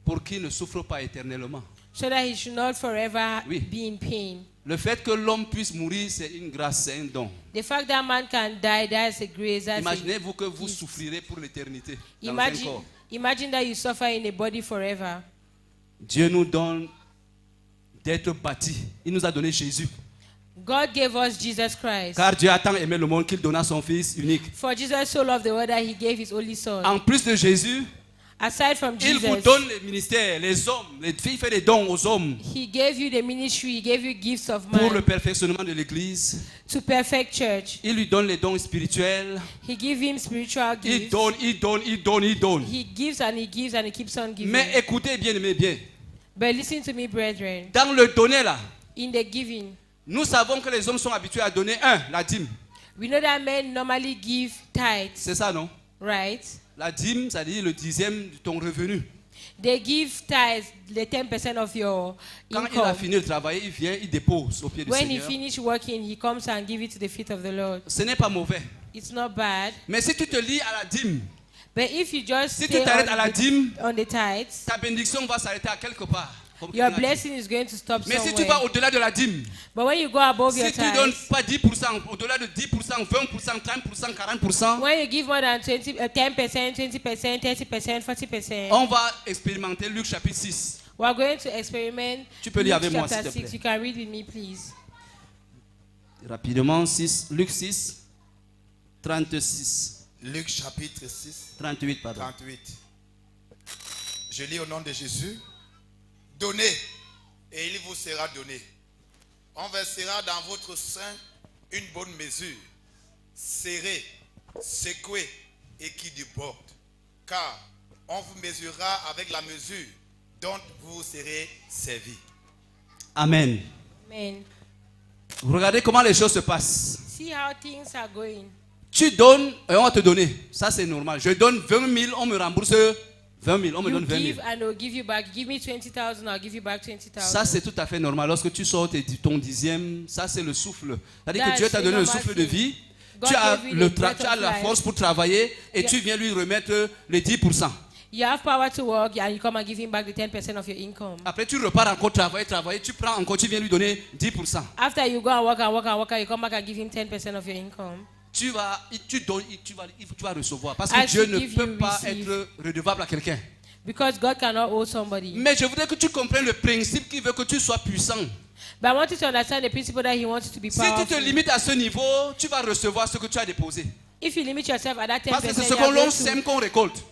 Speaker 1: pour qu'il ne souffre pas éternellement.
Speaker 2: so that he should not forever
Speaker 1: Oui.
Speaker 2: be in pain.
Speaker 1: Le fait que l'homme puisse mourir, c'est une grâce, c'est un don.
Speaker 2: The fact that man can die, that's a grace.
Speaker 1: Imaginez-vous que vous souffrirez pour l'éternité dans un
Speaker 2: Imagine,
Speaker 1: corps.
Speaker 2: imagine that you suffer in a body forever.
Speaker 1: Dieu nous donne d'être bâtis. Il nous a donné Jésus.
Speaker 2: God gave us Jesus Christ.
Speaker 1: Car Dieu a tant aimé le monde qu'il donna son Fils unique.
Speaker 2: For Jesus so loved the world that he gave his only son.
Speaker 1: En plus de Jésus,
Speaker 2: Aside from
Speaker 1: il vous
Speaker 2: Jesus,
Speaker 1: donne les ministères, les hommes. Il fait des dons aux hommes
Speaker 2: he gave you the ministry, he gave you gifts of
Speaker 1: pour le
Speaker 2: man
Speaker 1: perfectionnement de l'Église.
Speaker 2: to perfect church.
Speaker 1: Il lui donne les dons spirituels.
Speaker 2: He gave him spiritual
Speaker 1: Il
Speaker 2: gifts.
Speaker 1: donne, il donne, il donne, il donne.
Speaker 2: He gives and he gives and he keeps on giving.
Speaker 1: Mais écoutez, bien aimé, bien.
Speaker 2: But listen to me, brethren.
Speaker 1: Dans le donner là,
Speaker 2: In the giving,
Speaker 1: nous savons que les hommes sont habitués à donner la dîme.
Speaker 2: we know that men normally give tithes,
Speaker 1: C'est ça, non?
Speaker 2: right?
Speaker 1: La dîme, ça dit le dixième de ton revenu.
Speaker 2: They give tithes, the 10% of your
Speaker 1: Quand il a
Speaker 2: income.
Speaker 1: fini de travailler, il vient, il dépose au pied du
Speaker 2: When he
Speaker 1: Seigneur.
Speaker 2: finish working, he comes and give it to the feet of the Lord.
Speaker 1: Ce n'est pas mauvais.
Speaker 2: It's not bad.
Speaker 1: Mais si tu te lis à la dîme,
Speaker 2: But if you just
Speaker 1: si tu
Speaker 2: stay
Speaker 1: t'arrêtes à la dîme,
Speaker 2: on the tithes,
Speaker 1: ta bénédiction va s'arrêter à quelque part. Comme
Speaker 2: your
Speaker 1: Christine a dit.
Speaker 2: blessing is going to stop
Speaker 1: Mais si tu
Speaker 2: somewhere.
Speaker 1: vas au-delà de la dîme,
Speaker 2: But when you go above your
Speaker 1: si tu ne donnes
Speaker 2: tithes,
Speaker 1: pas 10%, au-delà de 10%, 20%, 30%, 40%,
Speaker 2: when you give more than 10%, 20%, 30%, 40%,
Speaker 1: on va expérimenter Luc chapitre 6.
Speaker 2: we are going to experiment.
Speaker 1: Tu peux lire
Speaker 2: Luke
Speaker 1: avec moi,
Speaker 2: chapter
Speaker 1: s'il te
Speaker 2: 6.
Speaker 1: plaît.
Speaker 2: You can read with me, please.
Speaker 1: Rapidement, Luc 6, 36,
Speaker 3: Luc chapitre 6,
Speaker 1: 38, pardon.
Speaker 3: 38. Je lis au nom de Jésus. Donnez et il vous sera donné. On versera dans votre sein une bonne mesure, serrée, secouée et qui déborde. Car on vous mesurera avec la mesure dont vous serez servi.
Speaker 1: Amen.
Speaker 2: Amen.
Speaker 1: Regardez comment les choses se passent.
Speaker 2: See how things are going.
Speaker 1: Tu donnes et on va te donner. Ça, c'est normal. Je donne 20 000, on me rembourse 20 000. On me
Speaker 2: You
Speaker 1: donne 20
Speaker 2: give
Speaker 1: 000.
Speaker 2: and they'll give you back. Give me 20,000, I'll give you back 20,000.
Speaker 1: Ça, c'est tout à fait normal. Lorsque tu sors ton dixième, ça, c'est le souffle. C'est-à-dire que
Speaker 2: That's
Speaker 1: Dieu t'a
Speaker 2: the
Speaker 1: donné le
Speaker 2: normal
Speaker 1: souffle de
Speaker 2: thing.
Speaker 1: vie.
Speaker 2: God
Speaker 1: Tu as,
Speaker 2: gave you the breath
Speaker 1: tu as
Speaker 2: of
Speaker 1: la
Speaker 2: life.
Speaker 1: force pour travailler et
Speaker 2: Yeah.
Speaker 1: tu viens lui remettre les 10%.
Speaker 2: You have power to work and you come and give him back the 10% of your income.
Speaker 1: Après, tu repars encore travailler. Tu prends encore, tu viens lui donner 10%.
Speaker 2: After you go and work and work and work, you come back and give him 10% of your income.
Speaker 1: Tu vas recevoir. Parce
Speaker 2: As
Speaker 1: que Dieu
Speaker 2: you
Speaker 1: ne
Speaker 2: give,
Speaker 1: peut
Speaker 2: you
Speaker 1: pas
Speaker 2: receive.
Speaker 1: être redevable à quelqu'un.
Speaker 2: Because God cannot owe somebody.
Speaker 1: Mais je voudrais que tu comprennes le principe qui veut que tu sois puissant.
Speaker 2: But I want you to understand the principle that he wants you to be
Speaker 1: Si tu te
Speaker 2: powerful.
Speaker 1: limites à ce niveau, tu vas recevoir ce que tu as déposé.
Speaker 2: If you limit yourself at that 10%,
Speaker 1: Parce que c'est ce
Speaker 2: you
Speaker 1: qu'on
Speaker 2: are, going
Speaker 1: l'on sème qu'on récolte.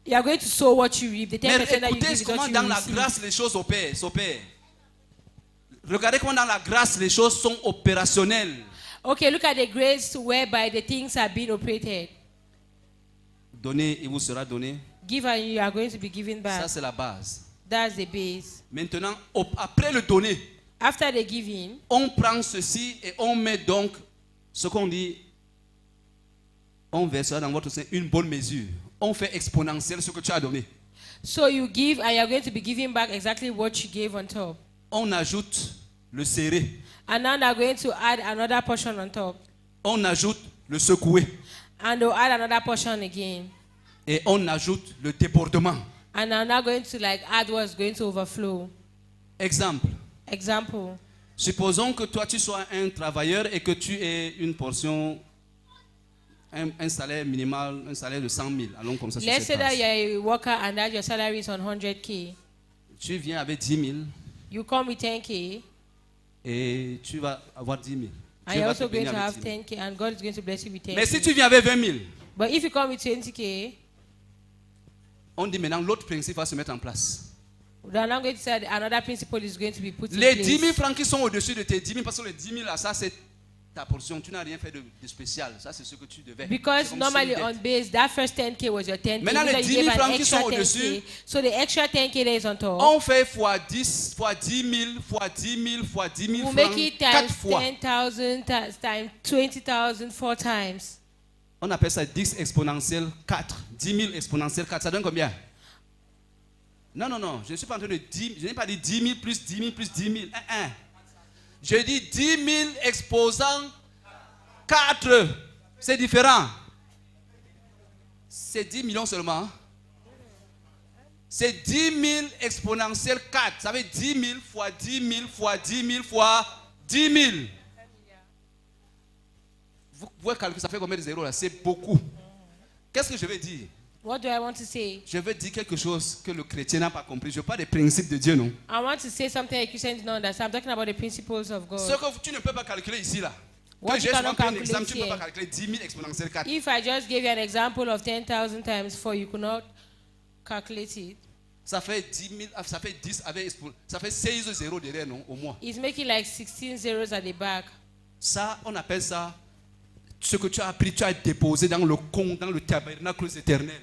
Speaker 2: you are going to sow what you reap. The 10%
Speaker 1: Mais
Speaker 2: that you
Speaker 1: écoutez
Speaker 2: give is what
Speaker 1: comment
Speaker 2: you
Speaker 1: dans la
Speaker 2: receive.
Speaker 1: grâce les choses s'opèrent. Regardez comment dans la grâce les choses sont opérationnelles.
Speaker 2: Okay, look at the grace whereby the things are being operated.
Speaker 1: Donnez, il vous sera donné.
Speaker 2: Give and you are going to be given
Speaker 1: Ça,
Speaker 2: back.
Speaker 1: c'est la base.
Speaker 2: That's the base.
Speaker 1: Maintenant, après le donner,
Speaker 2: After the giving,
Speaker 1: on prend ceci et on met donc ce qu'on dit, on versera dans votre sein une bonne mesure. On fait exponentiel ce que tu as donné.
Speaker 2: so you give and you are going to be giving back exactly what you gave on top.
Speaker 1: On ajoute le serré.
Speaker 2: And now they are going to add another portion on top.
Speaker 1: On ajoute le secoué.
Speaker 2: And they'll add another portion again.
Speaker 1: Et on ajoute le débordement.
Speaker 2: And I'm now going to like add what's going to overflow.
Speaker 1: Exemple.
Speaker 2: Example.
Speaker 1: Supposons que toi tu sois un travailleur et que tu aies une portion, un salaire minimal, un salaire de 100 000. Allons comme ça sur
Speaker 2: Let's
Speaker 1: cette
Speaker 2: say that
Speaker 1: base.
Speaker 2: you're a worker and that your salary is on 100K.
Speaker 1: Tu viens avec 10 000
Speaker 2: You come with 10K
Speaker 1: et tu vas avoir 10 000.
Speaker 2: and
Speaker 1: Dieu
Speaker 2: you're
Speaker 1: va te
Speaker 2: also going
Speaker 1: bénir
Speaker 2: to
Speaker 1: avec
Speaker 2: have
Speaker 1: 10 000.
Speaker 2: 10K and God is going to bless you with 10K.
Speaker 1: Mais si tu viens avec 20 000,
Speaker 2: But if you come with 20K,
Speaker 1: on dit maintenant l'autre principe va se mettre en place.
Speaker 2: then I'm going to say another principle is going to be put in
Speaker 1: Les
Speaker 2: place.
Speaker 1: 10 000 francs qui sont au-dessus de tes 10 000, parce que les 10 000 là, ça c'est ta portion. Tu n'as rien fait de spécial. Ça c'est ce que tu devais. C'est
Speaker 2: Because
Speaker 1: comme
Speaker 2: normally
Speaker 1: solidaire.
Speaker 2: on base, that first 10K was your 10K.
Speaker 1: Maintenant, les
Speaker 2: So
Speaker 1: 10
Speaker 2: you
Speaker 1: 000
Speaker 2: gave an
Speaker 1: francs qui
Speaker 2: extra
Speaker 1: sont
Speaker 2: 10K.
Speaker 1: au-dessus,
Speaker 2: So the extra 10K that is on top,
Speaker 1: On fait fois 10, fois 10 000, fois 10 000, fois 10 000
Speaker 2: we'll
Speaker 1: francs,
Speaker 2: make it
Speaker 1: 4
Speaker 2: times
Speaker 1: fois.
Speaker 2: 10,000 times 20,000 4 times.
Speaker 1: On appelle ça 10 exponentiel 4. 10 000 exponentiel 4. Ça donne combien? Non, non, non. Je ne suis pas en train de dire. Je n'ai pas dit 10 000 plus 10 000 plus 10 000. Je dis 10 000 exposant 4. C'est différent. C'est 10 millions seulement. Hein? C'est 10 000 exponentiel 4. Ça veut dire 10 000 fois 10 000 fois 10 000 fois 10 000. Vous pouvez calculer, ça fait combien de zéros là? C'est beaucoup. Qu'est-ce que je veux dire?
Speaker 2: What do I want to say?
Speaker 1: Je veux dire quelque chose que le chrétien n'a pas compris. Je ne veux pas des principes de Dieu, non.
Speaker 2: I want to say something that Christians don't understand. I'm talking about the principles of God.
Speaker 1: Ce que tu ne peux pas calculer ici, là.
Speaker 2: What
Speaker 1: Que
Speaker 2: you
Speaker 1: j'ai
Speaker 2: cannot
Speaker 1: souvent pris un exemple,
Speaker 2: calculate
Speaker 1: tu ne peux pas
Speaker 2: here.
Speaker 1: calculer 10 000 exponentiel 4.
Speaker 2: If I just gave you an example of 10,000 times 4, you could not calculate it.
Speaker 1: Ça fait 10 000, ça fait 10 avec ça fait 16 zéros derrière, non, au moins.
Speaker 2: It's making like 16 zeros at the back.
Speaker 1: Ça, on appelle ça ce que tu as appris, tu as déposé dans le compte, dans le tabernacle éternel.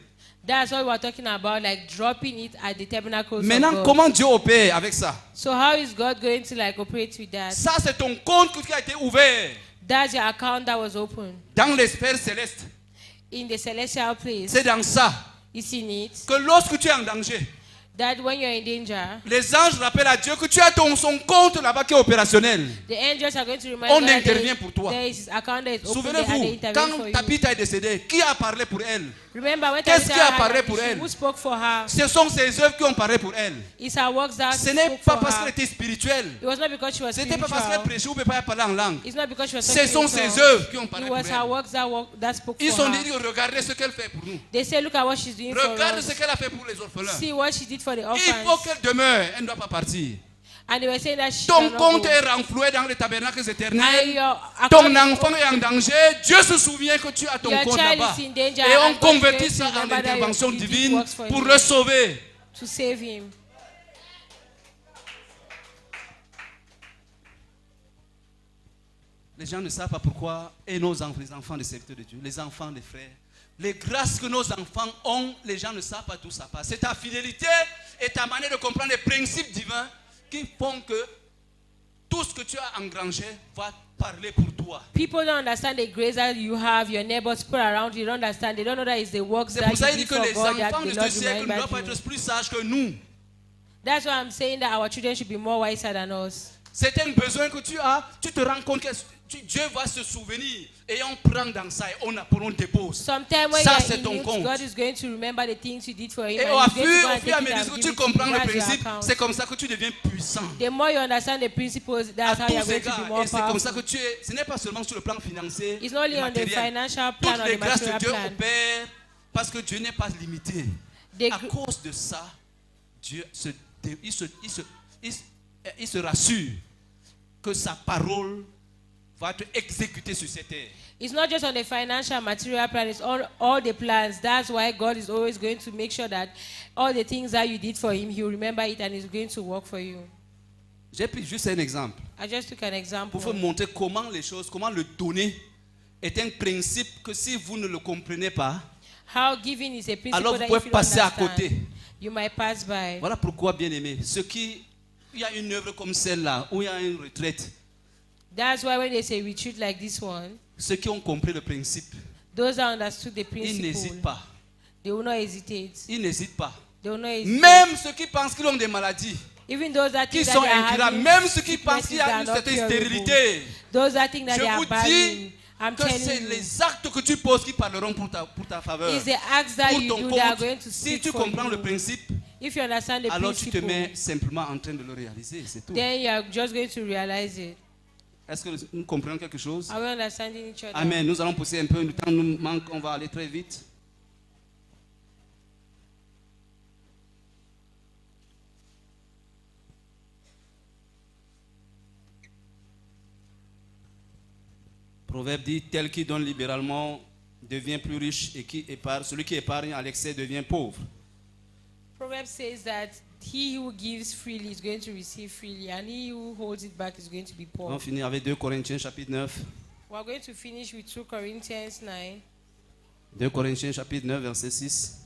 Speaker 2: That's what we're talking about, like dropping it at the tabernacles
Speaker 1: Maintenant,
Speaker 2: of God.
Speaker 1: comment Dieu opère avec ça?
Speaker 2: So how is God going to like operate with that?
Speaker 1: Ça, c'est ton compte qui a été ouvert
Speaker 2: That's your account that was open
Speaker 1: dans les sphères célestes.
Speaker 2: in the celestial place.
Speaker 1: C'est dans ça
Speaker 2: It's in it
Speaker 1: que lorsque tu es en danger,
Speaker 2: that when you're in danger,
Speaker 1: les anges rappellent à Dieu que tu as son compte là-bas qui est opérationnel.
Speaker 2: the angels are going to remind
Speaker 1: On
Speaker 2: God that
Speaker 1: intervient pour toi.
Speaker 2: there is his account that is open there and they
Speaker 1: Souvenez-vous,
Speaker 2: intervene
Speaker 1: quand
Speaker 2: for you.
Speaker 1: Tabitha est décédée, qui a parlé pour elle?
Speaker 2: Remember when
Speaker 1: Qu'est-ce
Speaker 2: Tabitha
Speaker 1: qui a
Speaker 2: had
Speaker 1: parlé
Speaker 2: an
Speaker 1: pour
Speaker 2: issue,
Speaker 1: elle?
Speaker 2: who spoke for her?
Speaker 1: Ce sont ses œuvres qui ont parlé pour elle.
Speaker 2: It's her works that
Speaker 1: Ce n'est
Speaker 2: spoke
Speaker 1: pas
Speaker 2: for
Speaker 1: parce qu'elle
Speaker 2: her.
Speaker 1: était spirituelle.
Speaker 2: It was not because she was
Speaker 1: Ce n'était pas parce qu'elle
Speaker 2: spiritual.
Speaker 1: prêchait ou ne peut pas parler en langue.
Speaker 2: It's not because she was
Speaker 1: Ce
Speaker 2: talking
Speaker 1: sont
Speaker 2: in
Speaker 1: ses
Speaker 2: tongues.
Speaker 1: œuvres qui ont parlé
Speaker 2: It
Speaker 1: pour
Speaker 2: was her
Speaker 1: elle.
Speaker 2: works that spoke
Speaker 1: Ils
Speaker 2: for
Speaker 1: sont
Speaker 2: her.
Speaker 1: dit, regardez ce qu'elle fait pour nous.
Speaker 2: They say, look at what she's doing for
Speaker 1: Regarde ce
Speaker 2: us.
Speaker 1: qu'elle a fait pour les orphelins.
Speaker 2: See what she did for the
Speaker 1: Il faut
Speaker 2: orphans.
Speaker 1: qu'elle demeure, elle ne doit pas partir.
Speaker 2: And they were saying that she
Speaker 1: Ton
Speaker 2: cannot
Speaker 1: compte
Speaker 2: go.
Speaker 1: est renfloué dans les tabernacles
Speaker 2: And
Speaker 1: éternels.
Speaker 2: your
Speaker 1: Ton
Speaker 2: account-
Speaker 1: enfant est en danger. Dieu se souvient que tu as ton
Speaker 2: Your
Speaker 1: compte
Speaker 2: child
Speaker 1: là-bas.
Speaker 2: is in danger
Speaker 1: Et on
Speaker 2: and God is
Speaker 1: convertit
Speaker 2: going to
Speaker 1: ça en
Speaker 2: remember that
Speaker 1: l'intervention
Speaker 2: you did
Speaker 1: divine
Speaker 2: works for
Speaker 1: pour
Speaker 2: him.
Speaker 1: le sauver.
Speaker 2: to save him.
Speaker 1: Les gens ne savent pas pourquoi. Et nos enfants, les enfants des serviteurs de Dieu, les enfants des frères, les grâces que nos enfants ont, les gens ne savent pas d'où ça passe. C'est ta fidélité et ta manière de comprendre les principes divins qui font que tout ce que tu as engrangé va parler pour toi.
Speaker 2: People don't understand the grace that you have, your neighbors, people around you don't understand. They don't know that it's the works
Speaker 1: C'est
Speaker 2: that
Speaker 1: pour ça
Speaker 2: you
Speaker 1: qu'il dit
Speaker 2: did
Speaker 1: que
Speaker 2: for
Speaker 1: les
Speaker 2: God that
Speaker 1: enfants
Speaker 2: the
Speaker 1: de
Speaker 2: Lord
Speaker 1: ce siècle ne doivent pas
Speaker 2: remembered
Speaker 1: être
Speaker 2: you.
Speaker 1: plus sages que nous.
Speaker 2: That's why I'm saying that our children should be more wiser than us.
Speaker 1: C'est un besoin que tu as, tu te rends compte que Dieu va se souvenir et on prend dans ça et on dépose.
Speaker 2: Sometime when
Speaker 1: Ça,
Speaker 2: you're
Speaker 1: c'est
Speaker 2: in
Speaker 1: ton
Speaker 2: need,
Speaker 1: compte.
Speaker 2: God is going to remember the things you did for him.
Speaker 1: Et
Speaker 2: And
Speaker 1: au
Speaker 2: he's going to
Speaker 1: fur
Speaker 2: go
Speaker 1: et
Speaker 2: and
Speaker 1: à
Speaker 2: take it
Speaker 1: mesure
Speaker 2: and
Speaker 1: que
Speaker 2: give
Speaker 1: tu
Speaker 2: it to
Speaker 1: comprends
Speaker 2: you
Speaker 1: le
Speaker 2: as your
Speaker 1: principe,
Speaker 2: account.
Speaker 1: c'est comme ça que tu deviens puissant.
Speaker 2: The more you understand the principles,
Speaker 1: À
Speaker 2: that's how you're
Speaker 1: tous
Speaker 2: going to be
Speaker 1: égards.
Speaker 2: more
Speaker 1: Et c'est comme ça
Speaker 2: powerful.
Speaker 1: que tu es. Ce n'est pas seulement sur le plan financier.
Speaker 2: It's not only
Speaker 1: et
Speaker 2: on the
Speaker 1: matériel.
Speaker 2: financial plan
Speaker 1: Toutes
Speaker 2: or
Speaker 1: les
Speaker 2: the
Speaker 1: grâces de
Speaker 2: material
Speaker 1: Dieu
Speaker 2: plan.
Speaker 1: opèrent parce que Dieu n'est pas limité.
Speaker 2: The
Speaker 1: À
Speaker 2: gr-
Speaker 1: cause de ça, Dieu il se rassure que sa parole va être exécutée sur cette terre.
Speaker 2: It's not just on the financial material plan, it's all the plans. That's why God is always going to make sure that all the things that you did for him, he'll remember it and he's going to work for you.
Speaker 1: J'ai pris juste un exemple
Speaker 2: I just took an example
Speaker 1: pour vous montrer comment les choses, comment le donner est un principe que si vous ne le comprenez pas,
Speaker 2: how giving is a principle
Speaker 1: alors vous
Speaker 2: that
Speaker 1: pouvez
Speaker 2: if you don't
Speaker 1: passer à
Speaker 2: understand,
Speaker 1: côté.
Speaker 2: you might pass by.
Speaker 1: Voilà pourquoi, bien aimé, il y a une œuvre comme celle-là, où il y a une retraite,
Speaker 2: That's why when they say retreat like this one,
Speaker 1: ceux qui ont compris le principe,
Speaker 2: those that understood the
Speaker 1: ils
Speaker 2: principle,
Speaker 1: n'hésitent pas.
Speaker 2: they will not hesitate.
Speaker 1: Ils n'hésitent pas.
Speaker 2: They will not hesitate.
Speaker 1: Même ceux qui pensent qu'ils ont des maladies,
Speaker 2: Even those that
Speaker 1: qui
Speaker 2: think that
Speaker 1: sont
Speaker 2: they are
Speaker 1: incurables,
Speaker 2: having
Speaker 1: même ceux qui pensent
Speaker 2: sicknesses
Speaker 1: qu'il y a
Speaker 2: that
Speaker 1: une
Speaker 2: are not
Speaker 1: certaine
Speaker 2: curable.
Speaker 1: stérilité,
Speaker 2: Those that think that
Speaker 1: je
Speaker 2: they are
Speaker 1: vous
Speaker 2: barren,
Speaker 1: dis
Speaker 2: I'm
Speaker 1: que c'est
Speaker 2: telling you,
Speaker 1: les actes que tu poses qui parleront pour ta faveur.
Speaker 2: it's the acts that
Speaker 1: Pour
Speaker 2: you
Speaker 1: ton
Speaker 2: do that are
Speaker 1: compte,
Speaker 2: going to
Speaker 1: si
Speaker 2: speak
Speaker 1: tu
Speaker 2: for
Speaker 1: comprends
Speaker 2: you.
Speaker 1: le principe,
Speaker 2: If you understand the
Speaker 1: alors tu te
Speaker 2: principle,
Speaker 1: mets simplement en train de le réaliser, c'est tout.
Speaker 2: then you are just going to realize it.
Speaker 1: Est-ce que nous comprenons quelque chose?
Speaker 2: Are we understanding each other?
Speaker 1: Amen. Nous allons pousser un peu, le temps nous manque, on va aller très vite. Proverbe dit, tel qui donne libéralement devient plus riche et celui qui épargne à l'excès devient pauvre.
Speaker 2: Proverbs says that he who gives freely is going to receive freely, and he who holds it back is going to be
Speaker 1: On
Speaker 2: poor.
Speaker 1: va finir avec 2 Corinthiens chapitre 9.
Speaker 2: We're going to finish with 2 Corinthians 9.
Speaker 1: 2 Corinthiens chapitre 9 verset 6.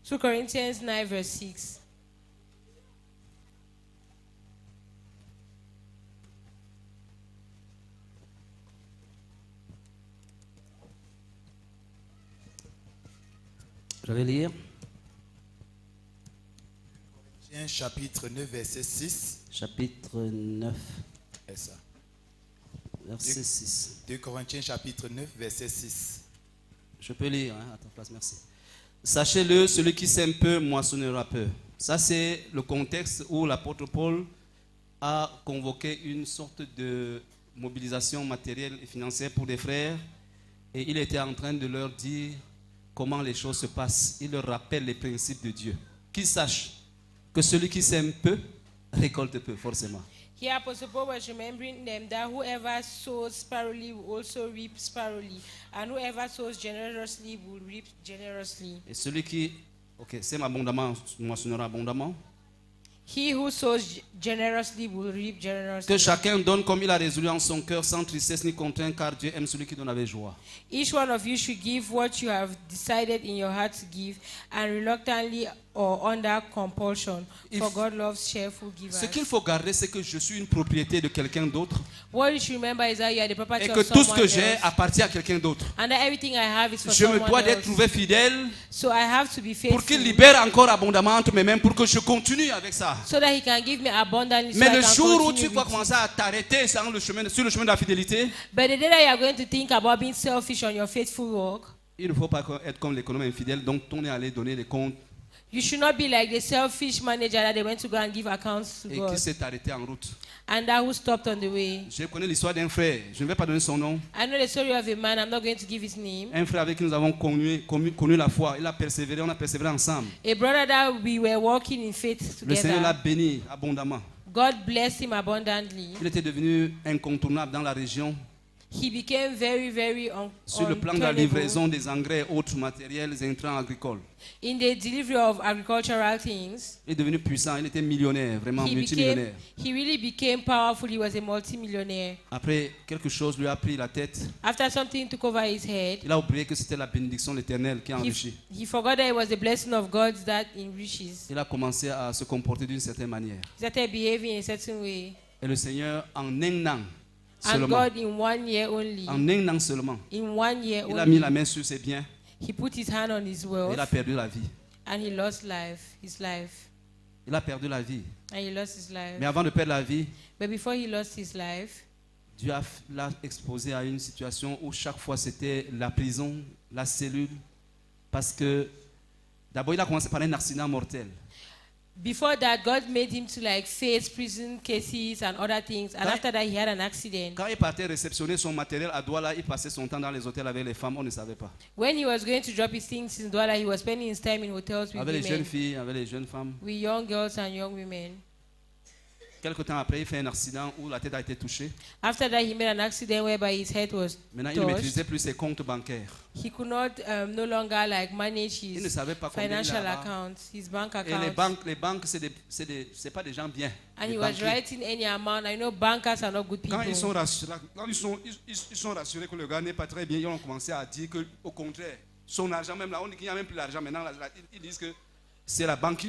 Speaker 2: 2 Corinthians 9 verse 6.
Speaker 1: Je vais lire.
Speaker 3: Chapitre 9, verset 6.
Speaker 1: Chapitre 9
Speaker 3: C'est ça.
Speaker 1: verset 6.
Speaker 3: 2 Corinthiens chapitre 9, verset 6.
Speaker 1: Je peux lire à ta place, merci. Sachez-le, celui qui sème peu moissonnera peu. Ça, c'est le contexte où l'apôtre Paul a convoqué une sorte de mobilisation matérielle et financière pour des frères. Et il était en train de leur dire comment les choses se passent. Il leur rappelle les principes de Dieu. Qu'ils sachent que celui qui sème peu récolte peu, forcément.
Speaker 2: Here Apostle Paul was remembering them that whoever sows sparingly will also reap sparingly, and whoever sows generously will reap generously.
Speaker 1: Et celui qui sème abondamment moissonnera abondamment.
Speaker 2: He who sows generously will reap generously.
Speaker 1: Que chacun donne comme il a résolu en son cœur, sans tristesse ni contrainte, car Dieu aime celui qui donne avec joie.
Speaker 2: Each one of you should give what you have decided in your heart to give, and reluctantly or under compulsion, for God loves cheerful givers.
Speaker 1: Ce qu'il faut garder, c'est que je suis une propriété de quelqu'un d'autre
Speaker 2: What you should remember is that you are the property
Speaker 1: et que
Speaker 2: of
Speaker 1: tout ce
Speaker 2: someone
Speaker 1: que j'ai
Speaker 2: else,
Speaker 1: appartient à quelqu'un d'autre.
Speaker 2: and that everything I have is for
Speaker 1: Je me
Speaker 2: someone
Speaker 1: dois d'être
Speaker 2: else.
Speaker 1: trouvé fidèle
Speaker 2: So I have to be
Speaker 1: pour
Speaker 2: faithful,
Speaker 1: qu'il libère encore abondamment entre mes mains pour que je continue avec ça.
Speaker 2: so that He can give me abundantly.
Speaker 1: Mais
Speaker 2: so I
Speaker 1: le
Speaker 2: can
Speaker 1: jour où
Speaker 2: continue
Speaker 1: tu vas
Speaker 2: with it.
Speaker 1: commencer à t'arrêter sur le chemin de la fidélité,
Speaker 2: But the day that you are going to think about being selfish on your faithful walk,
Speaker 1: il ne faut pas être comme l'économe infidèle, donc on est allé donner des comptes
Speaker 2: you should not be like the selfish manager that they went to go and give accounts to
Speaker 1: et qui
Speaker 2: God,
Speaker 1: s'est arrêté en route.
Speaker 2: and that who stopped on the way.
Speaker 1: Je connais l'histoire d'un frère, je ne vais pas donner son nom,
Speaker 2: I know the story of a man. I'm not going to give his name.
Speaker 1: un frère avec qui nous avons connu la foi. Il a persévéré, on a persévéré ensemble.
Speaker 2: A brother that we were walking in faith
Speaker 1: Le Seigneur l'a
Speaker 2: together.
Speaker 1: béni abondamment.
Speaker 2: God blessed him abundantly.
Speaker 1: Il était devenu incontournable dans la région
Speaker 2: He became very, very
Speaker 1: sur le plan de la
Speaker 2: unturnable
Speaker 1: livraison des engrais et autres matériels et intrants agricoles.
Speaker 2: in the delivery of agricultural things.
Speaker 1: Il est devenu puissant, il était millionnaire, vraiment multimillionnaire.
Speaker 2: He really became powerful. He was a multimillionaire.
Speaker 1: Après, quelque chose lui a pris la tête.
Speaker 2: After something took over his head,
Speaker 1: Il a oublié que c'était la bénédiction de l'Éternel qui a enrichi.
Speaker 2: he forgot that it was the blessing of God that enriches.
Speaker 1: Il a commencé à se comporter d'une certaine manière.
Speaker 2: He started behaving in a certain way.
Speaker 1: Et le Seigneur, en un an
Speaker 2: And
Speaker 1: seulement,
Speaker 2: God, in 1 year only,
Speaker 1: en un an seulement,
Speaker 2: in 1 year
Speaker 1: il a mis
Speaker 2: only,
Speaker 1: la main sur ses biens
Speaker 2: He put his hand on his
Speaker 1: et
Speaker 2: wealth,
Speaker 1: il a perdu la vie.
Speaker 2: and he lost his life.
Speaker 1: Il a perdu la vie.
Speaker 2: And he lost his life.
Speaker 1: Mais avant de perdre la vie,
Speaker 2: But before he lost his life,
Speaker 1: Dieu l'a exposé à une situation où chaque fois c'était la prison, la cellule, parce que d'abord il a commencé par un accident mortel.
Speaker 2: before that, God made him to like face prison cases and other things. And
Speaker 1: Quand-
Speaker 2: after that, he had an accident.
Speaker 1: Quand il partait réceptionner son matériel à Douala, il passait son temps dans les hôtels avec les femmes, on ne savait pas.
Speaker 2: When he was going to drop his things in Douala, he was spending his time in hotels with
Speaker 1: Avec les jeunes
Speaker 2: women,
Speaker 1: filles, avec les jeunes femmes.
Speaker 2: with young girls and young women.
Speaker 1: Quelque temps après, il fait un accident où la tête a été touchée.
Speaker 2: After that, he made an accident whereby his head was
Speaker 1: Maintenant, il ne
Speaker 2: touched.
Speaker 1: maîtrisait plus ses comptes bancaires.
Speaker 2: He could not no longer like manage
Speaker 1: Il ne
Speaker 2: his
Speaker 1: savait pas combien il
Speaker 2: financial
Speaker 1: avait.
Speaker 2: accounts, his bank
Speaker 1: Et
Speaker 2: accounts.
Speaker 1: les banques, c'est pas des gens bien.
Speaker 2: And
Speaker 1: Les
Speaker 2: he was
Speaker 1: banquiers.
Speaker 2: writing any amount. I know bankers are not good people.
Speaker 1: Quand ils sont rassurés que le gars n'est pas très bien, ils ont commencé à dire que, au contraire, son argent, même là, on dit qu'il n'y a même plus d'argent. Maintenant, ils disent que c'est la banque.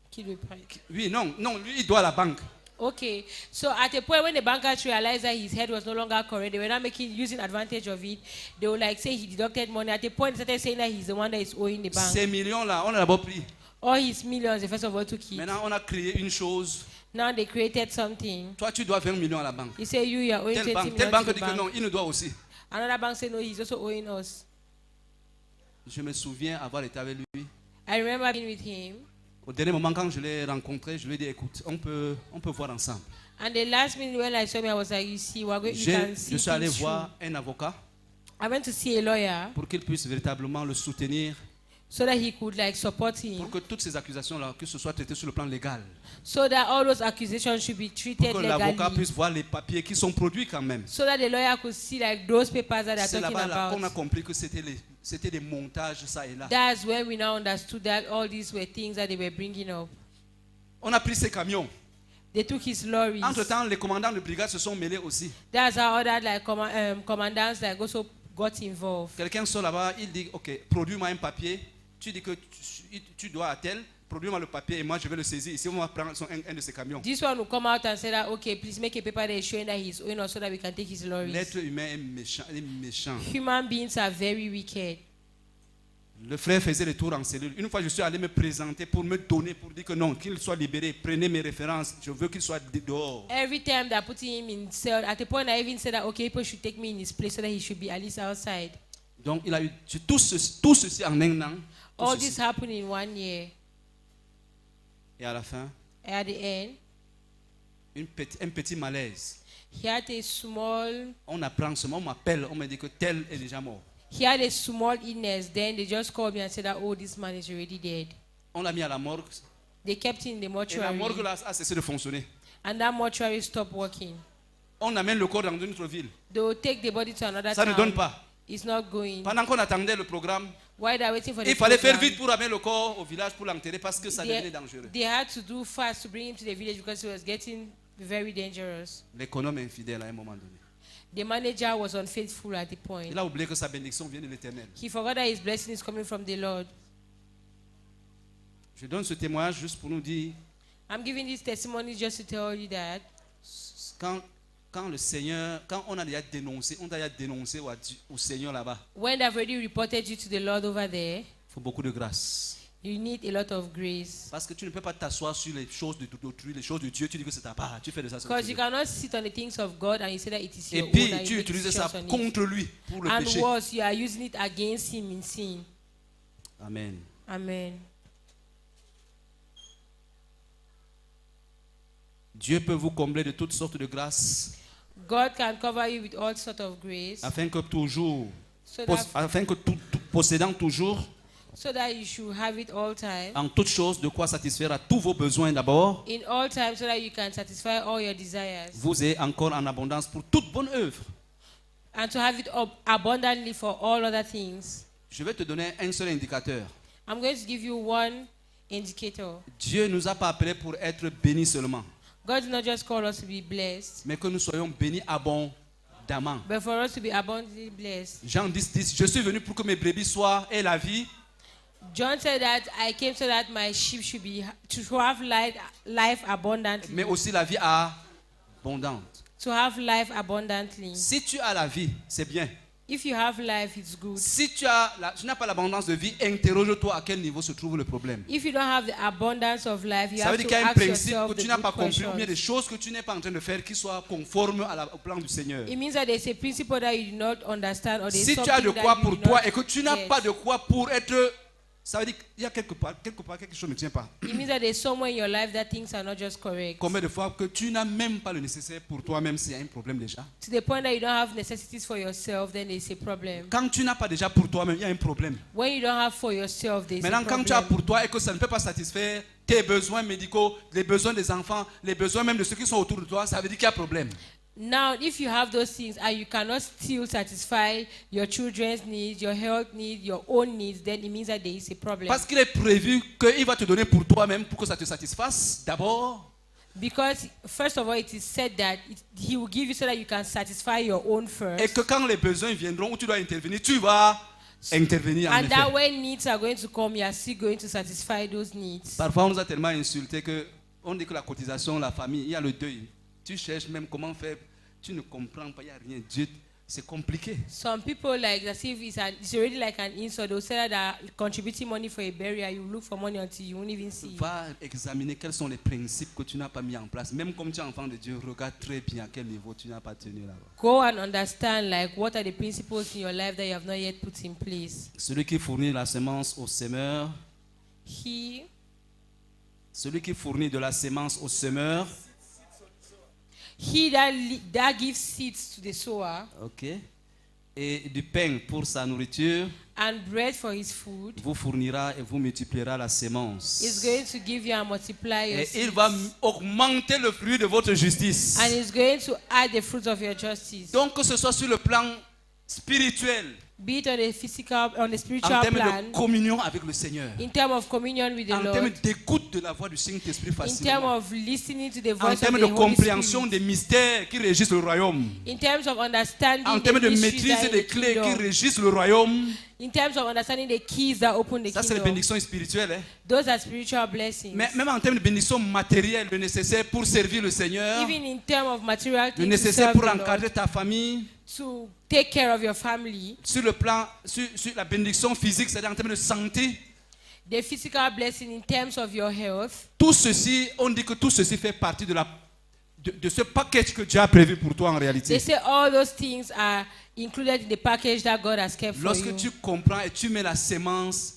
Speaker 2: Qui le prête.
Speaker 1: Oui, non, lui, il doit à la banque.
Speaker 2: Okay, so at a point when the bankers realized that his head was no longer correct, they were not using advantage of it. They would like say he deducted money. At a point, they started saying that he's the one that is owing the bank.
Speaker 1: Ces millions-là, on a d'abord pris.
Speaker 2: All his millions, the first of all, took it.
Speaker 1: Maintenant, on a créé une chose.
Speaker 2: Now they created something.
Speaker 1: Toi, tu dois 20 millions à la banque.
Speaker 2: He said, you are owing 20 million
Speaker 1: Telle banque
Speaker 2: to the
Speaker 1: dit que
Speaker 2: bank.
Speaker 1: non, il nous doit aussi.
Speaker 2: Another bank said, no, he's also owing us.
Speaker 1: Je me souviens avoir été avec lui.
Speaker 2: I remember being with him.
Speaker 1: Au dernier moment, quand je l'ai rencontré, je lui ai dit, écoute, on peut voir ensemble.
Speaker 2: And the last minute when I saw me, I was like, you see, we can see
Speaker 1: Je suis allé
Speaker 2: things
Speaker 1: voir
Speaker 2: through.
Speaker 1: un avocat
Speaker 2: I went to see a lawyer
Speaker 1: pour qu'il puisse véritablement le soutenir,
Speaker 2: so that he could like support him,
Speaker 1: pour que toutes ces accusations-là, que ce soit traité sur le plan légal,
Speaker 2: so that all those accusations should be
Speaker 1: pour
Speaker 2: treated
Speaker 1: que l'avocat
Speaker 2: legally,
Speaker 1: puisse voir les papiers qui sont produits quand même.
Speaker 2: so that the lawyer could see like those papers that they're
Speaker 1: C'est
Speaker 2: talking
Speaker 1: là-bas qu'on a
Speaker 2: about.
Speaker 1: compris que c'était des montages, ça et là.
Speaker 2: That's when we now understood that all these were things that they were bringing up.
Speaker 1: On a pris ces camions.
Speaker 2: They took his lorries.
Speaker 1: Entre-temps, les commandants de brigade se sont mêlés aussi.
Speaker 2: That's how other like commandants like also got involved.
Speaker 1: Quelqu'un sort là-bas, il dit, ok, produis-moi un papier. Tu dis que tu dois à tel, produis-moi le papier et moi je vais le saisir. Ici, on va prendre un de ces camions.
Speaker 2: This one will come out and say that, okay, please make a paper that is showing that he's owing us so that we can take his lorries.
Speaker 1: L'être humain est méchant.
Speaker 2: Human beings are very wicked.
Speaker 1: Le frère faisait le tour en cellule. Une fois, je suis allé me présenter pour me donner, pour dire que non, qu'il soit libéré. Prenez mes références. Je veux qu'il soit dehors.
Speaker 2: Every time they're putting him in cell, at the point I even said that, okay, people should take me in his place so that he should be at least outside.
Speaker 1: Donc, il a eu tout ceci en un an. tout
Speaker 2: All
Speaker 1: ceci.
Speaker 2: this happened in 1 year.
Speaker 1: Et à la fin,
Speaker 2: At the end,
Speaker 1: un petit malaise.
Speaker 2: he had a small,
Speaker 1: On apprend seulement, on m'appelle, on me dit que tel est déjà mort.
Speaker 2: he had a small illness. Then they just called me and said that, oh, this man is already dead.
Speaker 1: On l'a mis à la morgue.
Speaker 2: They kept him in the
Speaker 1: Et la
Speaker 2: mortuary,
Speaker 1: morgue là, a cessé de fonctionner.
Speaker 2: and that mortuary stopped working.
Speaker 1: On amène le corps dans une autre ville.
Speaker 2: They will take the body to another
Speaker 1: Ça ne donne
Speaker 2: town.
Speaker 1: pas.
Speaker 2: It's not going.
Speaker 1: Pendant qu'on attendait le programme,
Speaker 2: While they're waiting for the
Speaker 1: Il fallait faire
Speaker 2: program,
Speaker 1: vite pour amener le corps au village pour l'enterrer parce que ça devenait dangereux.
Speaker 2: they had to do fast to bring him to the village because it was getting very dangerous.
Speaker 1: L'économe infidèle à un moment donné.
Speaker 2: The manager was unfaithful at the point.
Speaker 1: Il a oublié que sa bénédiction vient de l'Éternel.
Speaker 2: He forgot that his blessing is coming from the Lord.
Speaker 1: Je donne ce témoignage juste pour nous dire,
Speaker 2: I'm giving this testimony just to tell you that
Speaker 1: quand le Seigneur, quand on a déjà dénoncé au Seigneur là-bas,
Speaker 2: when they've already reported you to the Lord over there,
Speaker 1: il faut beaucoup de grâce.
Speaker 2: you need a lot of grace.
Speaker 1: Parce que tu ne peux pas t'asseoir sur les choses d'autrui, les choses de Dieu, tu dis que c'est ta part, tu fais de ça.
Speaker 2: Because you cannot sit on the things of God and you say that it is
Speaker 1: Et
Speaker 2: your
Speaker 1: puis
Speaker 2: own and
Speaker 1: tu
Speaker 2: you make
Speaker 1: utilises ça
Speaker 2: decisions on it.
Speaker 1: contre lui pour le
Speaker 2: And
Speaker 1: péché.
Speaker 2: worse, you are using it against him in sin.
Speaker 1: Amen.
Speaker 2: Amen.
Speaker 1: Dieu peut vous combler de toutes sortes de grâces
Speaker 2: God can cover you with all sorts of grace
Speaker 1: afin que toujours,
Speaker 2: so that,
Speaker 1: possédant toujours
Speaker 2: so that you should have it all time.
Speaker 1: en toutes choses de quoi satisfaire à tous vos besoins d'abord,
Speaker 2: In all time so that you can satisfy all your desires.
Speaker 1: vous ayez encore en abondance pour toute bonne œuvre.
Speaker 2: And to have it abundantly for all other things.
Speaker 1: Je vais te donner un seul indicateur.
Speaker 2: I'm going to give you one indicator.
Speaker 1: Dieu ne nous a pas appelés pour être bénis seulement,
Speaker 2: God did not just call us to be blessed,
Speaker 1: mais que nous soyons bénis abondamment.
Speaker 2: but for us to be abundantly blessed.
Speaker 1: Jean 10, je suis venu pour que mes brebis soient et la vie.
Speaker 2: John said that I came so that my sheep should have life abundantly.
Speaker 1: Mais aussi la vie abondante.
Speaker 2: To have life abundantly.
Speaker 1: Si tu as la vie, c'est bien.
Speaker 2: If you have life, it's good.
Speaker 1: Si tu n'as pas l'abondance de vie, interroge-toi à quel niveau se trouve le problème.
Speaker 2: If you don't have the abundance of life, you
Speaker 1: Ça veut
Speaker 2: have
Speaker 1: dire
Speaker 2: to
Speaker 1: qu'il y a un
Speaker 2: ask
Speaker 1: principe
Speaker 2: yourself
Speaker 1: que
Speaker 2: the
Speaker 1: tu n'as
Speaker 2: good
Speaker 1: pas compris ou bien des
Speaker 2: questions.
Speaker 1: choses que tu n'es pas en train de faire qui soient conformes au plan du Seigneur.
Speaker 2: It means that there's a principle that you do not understand or there's
Speaker 1: Si tu
Speaker 2: something
Speaker 1: as de quoi
Speaker 2: that you
Speaker 1: pour
Speaker 2: do
Speaker 1: toi
Speaker 2: not
Speaker 1: et que tu n'as
Speaker 2: get.
Speaker 1: pas de quoi pour être... Ça veut dire qu'il y a quelque part quelque chose ne tient pas.
Speaker 2: It means that there's somewhere in your life that things are not just correct.
Speaker 1: Combien de fois que tu n'as même pas le nécessaire pour toi-même s'il y a un problème déjà.
Speaker 2: To the point that you don't have necessities for yourself, then there's a problem.
Speaker 1: Quand tu n'as pas déjà pour toi-même, il y a un problème.
Speaker 2: When you don't have for yourself, there's
Speaker 1: Maintenant,
Speaker 2: a
Speaker 1: quand tu as
Speaker 2: problem.
Speaker 1: pour toi et que ça ne peut pas satisfaire tes besoins médicaux, les besoins des enfants, les besoins même de ceux qui sont autour de toi, ça veut dire qu'il y a problème.
Speaker 2: Now, if you have those things and you cannot still satisfy your children's needs, your health needs, your own needs, then it means that there is a problem.
Speaker 1: Parce qu'il est prévu qu'il va te donner pour toi-même pour que ça te satisfasse d'abord.
Speaker 2: Because, first of all, it is said that he will give you so that you can satisfy your own first.
Speaker 1: Et que quand les besoins viendront où tu dois intervenir, tu vas intervenir en
Speaker 2: And that
Speaker 1: effet.
Speaker 2: when needs are going to come, you are still going to satisfy those needs.
Speaker 1: Parfois, on nous a tellement insultés qu'on dit que la cotisation, la famille, il y a le deuil. Tu cherches même comment faire, tu ne comprends pas, il n'y a rien. Dieu, c'est compliqué.
Speaker 2: Some people like as if it's already like an insult. They'll say that contributing money for a burial, you look for money until you won't even see.
Speaker 1: Va examiner quels sont les principes que tu n'as pas mis en place. Même comme tu es enfant de Dieu, regarde très bien à quel niveau tu n'as pas tenu là-bas.
Speaker 2: Go and understand like what are the principles in your life that you have not yet put in place.
Speaker 1: Celui qui fournit la semence au semeur, celui qui fournit de la semence au semeur,
Speaker 2: He that gives seeds to the sower
Speaker 1: ok, et du pain pour sa nourriture,
Speaker 2: and bread for his food
Speaker 1: vous fournira et vous multipliera la
Speaker 2: is
Speaker 1: semence.
Speaker 2: going to give you and multiply your
Speaker 1: Et il
Speaker 2: seeds.
Speaker 1: va augmenter le fruit de votre justice.
Speaker 2: And is going to add the fruits of your justice.
Speaker 1: Donc que ce soit sur le plan spirituel,
Speaker 2: Be it on the physical, on the
Speaker 1: en
Speaker 2: spiritual
Speaker 1: termes de
Speaker 2: plan,
Speaker 1: communion avec le Seigneur,
Speaker 2: in terms of communion with the
Speaker 1: en
Speaker 2: Lord,
Speaker 1: termes d'écoute de la voix du Saint-Esprit
Speaker 2: in terms
Speaker 1: facilement,
Speaker 2: of listening to the
Speaker 1: en
Speaker 2: voice of
Speaker 1: termes
Speaker 2: the
Speaker 1: de
Speaker 2: Holy
Speaker 1: compréhension
Speaker 2: Spirit,
Speaker 1: des mystères qui régissent le royaume,
Speaker 2: in terms of understanding
Speaker 1: en
Speaker 2: the
Speaker 1: termes de
Speaker 2: mysteries
Speaker 1: maîtrise
Speaker 2: that in
Speaker 1: des
Speaker 2: the
Speaker 1: clés qui
Speaker 2: kingdom,
Speaker 1: régissent le royaume.
Speaker 2: in terms of understanding the keys that open the
Speaker 1: Ça, c'est les
Speaker 2: kingdom.
Speaker 1: bénédictions spirituelles. Hein.
Speaker 2: Those are spiritual blessings.
Speaker 1: Mais même en termes de bénédictions matérielles, le nécessaire pour servir le Seigneur,
Speaker 2: Even in terms of material
Speaker 1: le
Speaker 2: things to
Speaker 1: nécessaire
Speaker 2: serve
Speaker 1: pour
Speaker 2: the
Speaker 1: encadrer
Speaker 2: Lord,
Speaker 1: ta famille,
Speaker 2: to take care of your family,
Speaker 1: sur le plan, sur la bénédiction physique, c'est-à-dire en termes de santé.
Speaker 2: the physical blessing in terms of your health.
Speaker 1: Tout ceci, on dit que tout ceci fait partie de ce package que Dieu a prévu pour toi en
Speaker 2: They
Speaker 1: réalité.
Speaker 2: say all those things are included in the package that God has kept for
Speaker 1: Lorsque
Speaker 2: you.
Speaker 1: tu comprends et tu mets la sémence,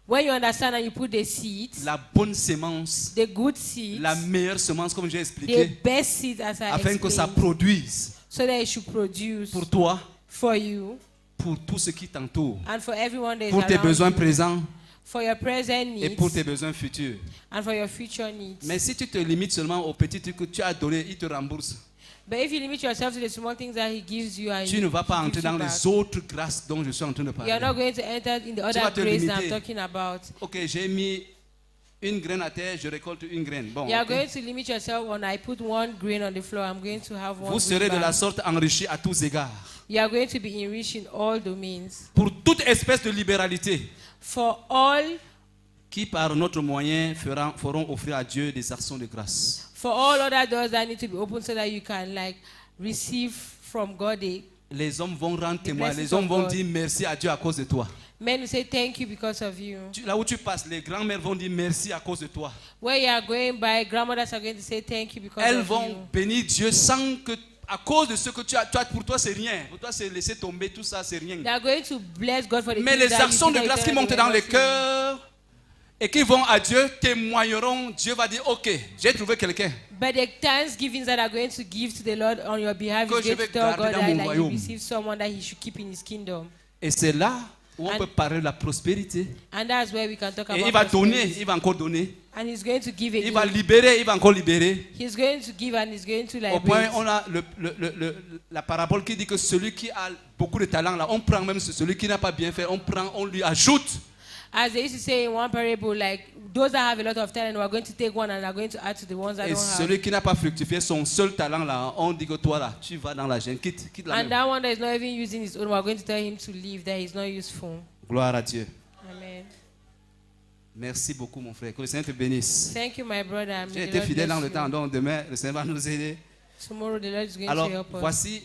Speaker 2: When you understand and you put the seeds,
Speaker 1: la bonne sémence,
Speaker 2: the good seeds,
Speaker 1: la meilleure semence, comme j'ai
Speaker 2: the
Speaker 1: expliqué,
Speaker 2: best seeds as I
Speaker 1: afin que ça
Speaker 2: explained,
Speaker 1: produise
Speaker 2: so that it should produce
Speaker 1: pour toi,
Speaker 2: for you
Speaker 1: pour tout ce qui t'entoure,
Speaker 2: and for everyone that is
Speaker 1: pour tes
Speaker 2: around
Speaker 1: besoins
Speaker 2: you,
Speaker 1: présents
Speaker 2: for your present
Speaker 1: et
Speaker 2: needs
Speaker 1: pour tes besoins futurs.
Speaker 2: and for your future needs.
Speaker 1: Mais si tu te limites seulement aux petits trucs que tu as donnés, ils te remboursent.
Speaker 2: But if you limit yourself to the small things that He gives you, and
Speaker 1: tu ne vas pas
Speaker 2: He
Speaker 1: entrer
Speaker 2: gives
Speaker 1: dans
Speaker 2: you back,
Speaker 1: les autres grâces dont je suis en train de
Speaker 2: you are
Speaker 1: parler.
Speaker 2: not going to enter in the
Speaker 1: vas
Speaker 2: other
Speaker 1: te
Speaker 2: grace that I'm
Speaker 1: limiter.
Speaker 2: talking about.
Speaker 1: Ok, j'ai mis une graine à terre, je récolte une graine. Bon,
Speaker 2: You are
Speaker 1: ok.
Speaker 2: going to limit yourself when I put one grain on the floor. I'm going to have one
Speaker 1: Vous
Speaker 2: grain
Speaker 1: serez de la
Speaker 2: back.
Speaker 1: sorte enrichi à tous égards.
Speaker 2: You are going to be enriched in all domains.
Speaker 1: Pour toute espèce de libéralité
Speaker 2: For all
Speaker 1: qui par notre moyen feront offrir à Dieu des actions de grâce.
Speaker 2: For all other doors that need to be opened so that you can like receive from God.
Speaker 1: Les hommes vont rendre témoin,
Speaker 2: blessings
Speaker 1: les hommes
Speaker 2: of
Speaker 1: vont
Speaker 2: God.
Speaker 1: dire merci à Dieu à cause de toi.
Speaker 2: Men will say thank you because of you.
Speaker 1: Là où tu passes, les grands-mères vont dire merci à cause de toi.
Speaker 2: Where you are going by, grandmothers are going to say thank you because
Speaker 1: Elles
Speaker 2: of
Speaker 1: vont
Speaker 2: you.
Speaker 1: bénir Dieu sans que, à cause de ce que tu as, pour toi c'est rien. Pour toi c'est laisser tomber, tout ça c'est rien.
Speaker 2: They are going to bless God for the
Speaker 1: Mais
Speaker 2: things
Speaker 1: les
Speaker 2: that you
Speaker 1: actions de
Speaker 2: think
Speaker 1: grâce
Speaker 2: that
Speaker 1: qui
Speaker 2: you
Speaker 1: montent
Speaker 2: were
Speaker 1: dans
Speaker 2: not
Speaker 1: les
Speaker 2: doing.
Speaker 1: cœurs et qui vont à Dieu témoigneront. Dieu va dire ok, j'ai trouvé quelqu'un.
Speaker 2: But the thanksgivings that are going to give to the Lord on your behalf
Speaker 1: Que
Speaker 2: is
Speaker 1: je
Speaker 2: going
Speaker 1: vais
Speaker 2: to tell
Speaker 1: garder
Speaker 2: God
Speaker 1: dans
Speaker 2: that
Speaker 1: mon
Speaker 2: like, you
Speaker 1: royaume.
Speaker 2: receive someone that He should keep in His kingdom.
Speaker 1: Et c'est là où on
Speaker 2: And-
Speaker 1: peut parler de la prospérité.
Speaker 2: And that's where we can talk
Speaker 1: Et
Speaker 2: about
Speaker 1: il va donner,
Speaker 2: prosperity.
Speaker 1: il va encore donner.
Speaker 2: And He's going to give
Speaker 1: Il va
Speaker 2: again.
Speaker 1: libérer, il va encore libérer.
Speaker 2: He's going to give and He's going to
Speaker 1: Au
Speaker 2: like
Speaker 1: point,
Speaker 2: wait.
Speaker 1: on a la parabole qui dit que celui qui a beaucoup de talent, là, on prend même celui qui n'a pas bien fait, on prend, on lui ajoute.
Speaker 2: As they used to say in one parable, like those that have a lot of talent, we are going to take one and are going to add to the ones that
Speaker 1: Et
Speaker 2: don't have.
Speaker 1: celui qui n'a pas fructifié son seul talent, là, on dit que toi, là, tu vas dans la gêne, quitte la
Speaker 2: And
Speaker 1: même.
Speaker 2: that one that is not even using his own, we are going to tell him to leave, that he's not useful.
Speaker 1: Gloire à Dieu.
Speaker 2: Amen.
Speaker 1: Merci beaucoup, mon frère. Que le Seigneur te bénisse.
Speaker 2: Thank you, my brother.
Speaker 1: J'ai
Speaker 2: May the
Speaker 1: été
Speaker 2: Lord
Speaker 1: fidèle dans
Speaker 2: bless
Speaker 1: le temps,
Speaker 2: you.
Speaker 1: donc demain, le Seigneur va nous aider.
Speaker 2: Tomorrow the Lord is going
Speaker 1: Alors,
Speaker 2: to help us.
Speaker 1: voici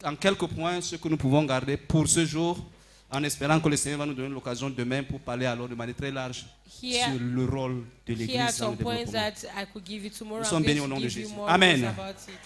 Speaker 1: en quelques points ce que nous pouvons garder pour ce jour, en espérant que le Seigneur va nous donner l'occasion demain pour parler alors de manière très large
Speaker 2: Here-
Speaker 1: sur le rôle de
Speaker 2: Here are
Speaker 1: l'Église dans le
Speaker 2: some points
Speaker 1: développement.
Speaker 2: that I could give you tomorrow.
Speaker 1: Nous
Speaker 2: I'm
Speaker 1: sommes
Speaker 2: going
Speaker 1: bénis au
Speaker 2: to
Speaker 1: nom de
Speaker 2: give you
Speaker 1: Jésus.
Speaker 2: more
Speaker 1: Amen.
Speaker 2: words about it.